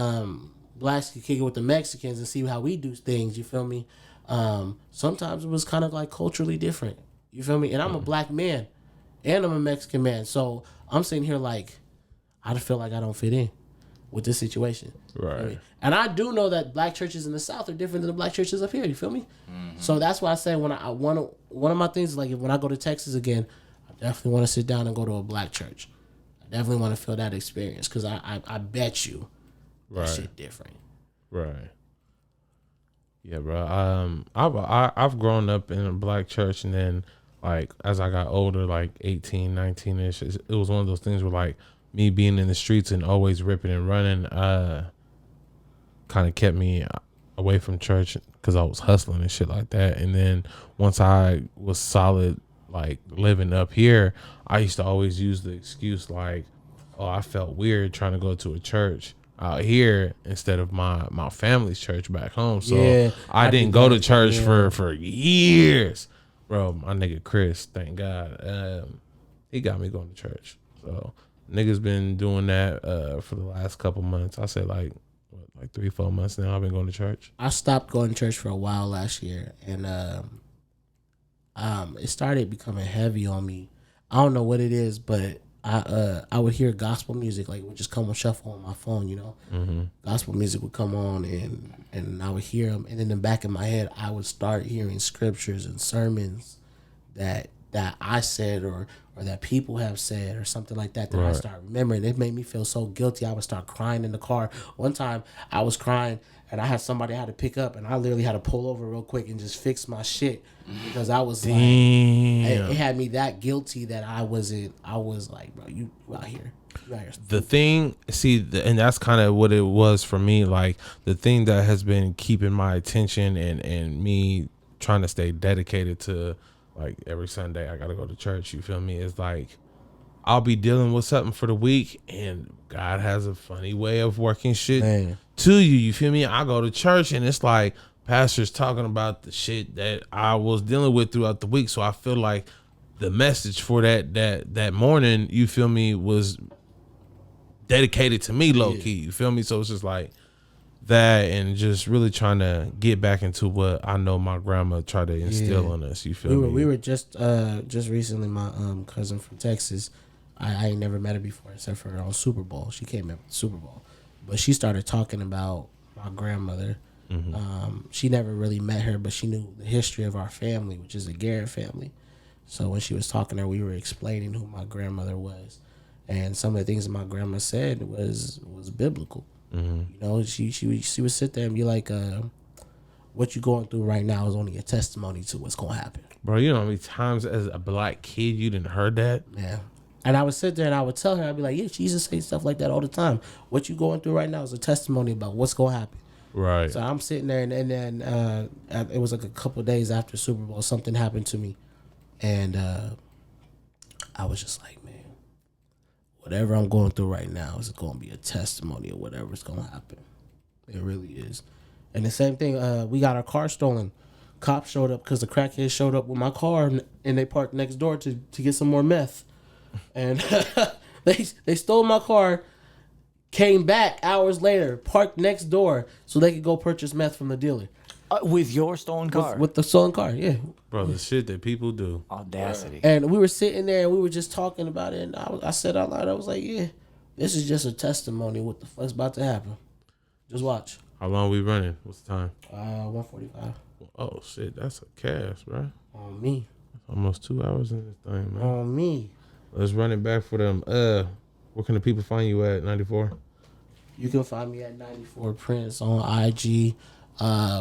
blacks could kick it with the Mexicans and see how we do things, you feel me? Sometimes it was kind of like culturally different, you feel me? And I'm a black man and I'm a Mexican man, so I'm sitting here like, I feel like I don't fit in with this situation. Right. You know I mean? And I do know that black churches in the South are different than the black churches up here, you feel me? Mm-hmm. So that's why I say one of my things is like, when I go to Texas again, I definitely want to sit down and go to a black church. Definitely want to feel that experience, because I bet you that shit different. Right. Yeah, bro. I've grown up in a black church, and then like as I got older, like 18, 19-ish, it was one of those things where like me being in the streets and always ripping and running kind of kept me away from church, because I was hustling and shit like that. And then once I was solid, like living up here, I used to always use the excuse like, oh, I felt weird trying to go to a church out here instead of my family's church back home. So yeah, I didn't go to church for years. Bro, my nigga Chris, thank God, he got me going to church. So niggas been doing that for the last couple months. I say like 3-4 months now I've been going to church. I stopped going to church for a while last year, and it started becoming heavy on me. I don't know what it is, but I would hear gospel music, like it would just come on shuffle on my phone, you know. Gospel music would come on, and I would hear them, and in the back of my head, I would start hearing scriptures and sermons that I said or that people have said or something like that I start remembering. It made me feel so guilty. I would start crying in the car. One time I was crying and I had somebody I had to pick up, and I literally had to pull over real quick and just fix my shit because I was like, it had me that guilty that I was like, bro, you out here. The thing, and that's kind of what it was for me. Like the thing that has been keeping my attention and me trying to stay dedicated to, like, every Sunday I gotta go to church, you feel me, is like I'll be dealing with something for the week and God has a funny way of working shit to you feel me. I go to church and it's like pastors talking about the shit that I was dealing with throughout the week, so I feel like the message for that morning, you feel me, was dedicated to me low key, you feel me. So it's just like that, and just really trying to get back into what I know my grandma tried to instill in us. You feel me? We were just recently, my cousin from Texas. I ain't never met her before except for on Super Bowl. She came at the Super Bowl, but she started talking about my grandmother. She never really met her, but she knew the history of our family, which is the Garrett family. So when she was talking to her, we were explaining who my grandmother was, and some of the things that my grandma said was biblical. You know, she would sit there and be like, what you going through right now is only a testimony to what's gonna happen. Bro, you know how many times as a black kid you didn't heard that? Yeah. And I would sit there and I would tell her, I'd be like, yeah, Jesus say stuff like that all the time. What you going through right now is a testimony about what's gonna happen. Right. So I'm sitting there, and then it was like a couple of days after Super Bowl, something happened to me, and I was just like, man, whatever I'm going through right now is going to be a testimony of whatever's going to happen. It really is. And the same thing, we got our car stolen. Cops showed up because the crackheads showed up with my car, and they parked next door to get some more meth. And they stole my car, came back hours later, parked next door so they could go purchase meth from the dealer. With your stolen car? With the stolen car, yeah. Bro, the shit that people do. Audacity. And we were sitting there and we were just talking about it, and I said out loud, I was like, yeah, this is just a testimony of what the fuck's about to happen. Just watch. How long we running? What's the time? 1:45. Oh shit, that's a cash, bro. On me. Almost 2 hours in this thing, man. On me. Let's run it back for them. Where can the people find you at, 94? You can find me at 94 Prince on IG.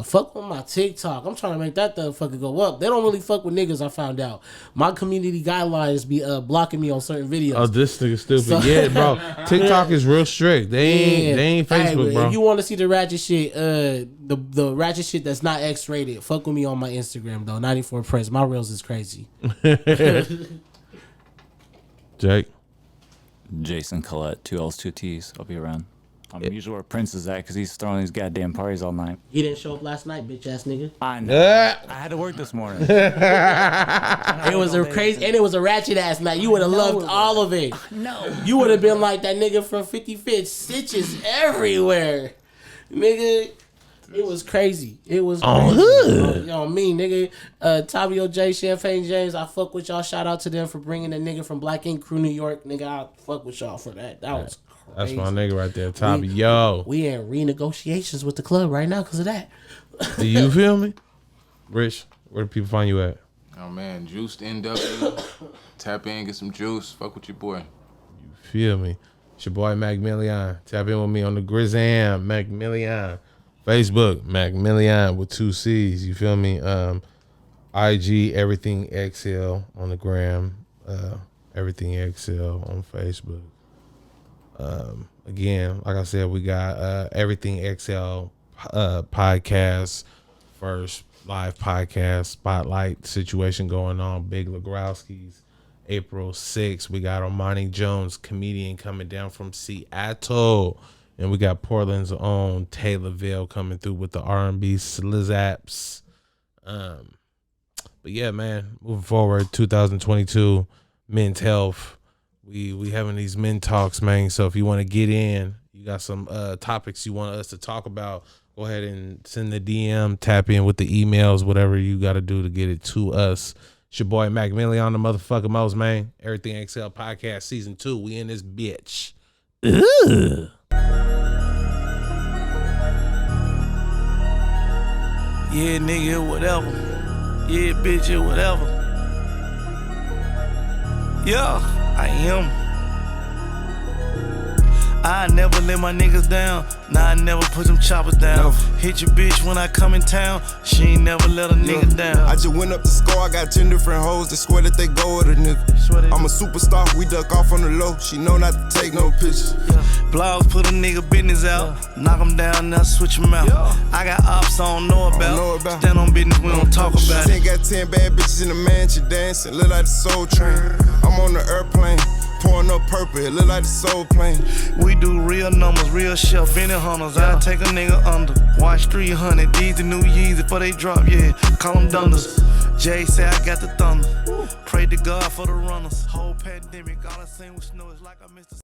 Fuck with my TikTok. I'm trying to make that fucking go up. They don't really fuck with niggas, I found out. My community guidelines be blocking me on certain videos. Oh, this nigga stupid. Yeah, bro. TikTok is real strict. They ain't Facebook, bro. If you want to see the ratchet shit, the ratchet shit that's not X-rated, fuck with me on my Instagram, though. 94 Prince. My reels is crazy. Jake? Jason Collette, 2 L's, 2 T's. I'll be around. I'm usually where Prince is at because he's throwing these goddamn parties all night. He didn't show up last night, bitch ass nigga. I know. I had to work this morning. It was a crazy, and it was a ratchet ass night. You would have loved all of it. No. You would have been like that nigga from 55th, stitches everywhere, nigga. It was crazy. It was on hood. You know me, nigga. Tabio J, Champagne James. I fuck with y'all. Shout out to them for bringing the nigga from Black Ink Crew, New York. Nigga, I fuck with y'all for that. That was crazy. That's my nigga right there, Tabio. We in renegotiations with the club right now because of that. Do you feel me? Rich, where do people find you at? Oh man, Juiced NW. Tap in, get some juice. Fuck with your boy. You feel me? It's your boy Macmillion. Tap in with me on the Grizzam, Macmillion. Facebook, Macmillion with 2 C's. You feel me? IG, Everything XL on the gram. Everything XL on Facebook. Again, like I said, we got Everything XL podcast, first live podcast spotlight situation going on. Big Legrowski's April 6th. We got Armani Jones, comedian, coming down from Seattle. And we got Portland's own Taylorville coming through with the R&B Slizzaps. But yeah, man, moving forward, 2022, men's health. We having these men talks, man. So if you want to get in, you got some topics you want us to talk about, go ahead and send the DM, tap in with the emails, whatever you got to do to get it to us. It's your boy Mac Millie on the motherfucking most, man. Everything Excel Podcast Season 2. We in this bitch. Ugh. Yeah, nigga, whatever. Yeah, bitch, whatever. Yeah, I am. I never let my niggas down. Nah, I never put them choppers down. Hit your bitch when I come in town. She ain't never let a nigga down. I just went up the score. I got 10 different hoes that swear that they go with a nigga. I'm a superstar. We duck off on the low. She know not to take no pictures. Blogs put a nigga business out. Knock him down, now switch him out. I got ops I don't know about. Stand on business, we don't talk about it. 10 got 10 bad bitches in the mansion dancing. Look like the Soul Train. I'm on the airplane. Pouring up purple, it look like the Soul Plane. We do real numbers, real shelf, any hunters. I take a nigga under. Watch 300, these the new Yeezys before they drop, yeah. Call them dunders. Jay say I got the thunder. Pray to God for the runners. Whole pandemic, all I seen was snow. It's like I missed the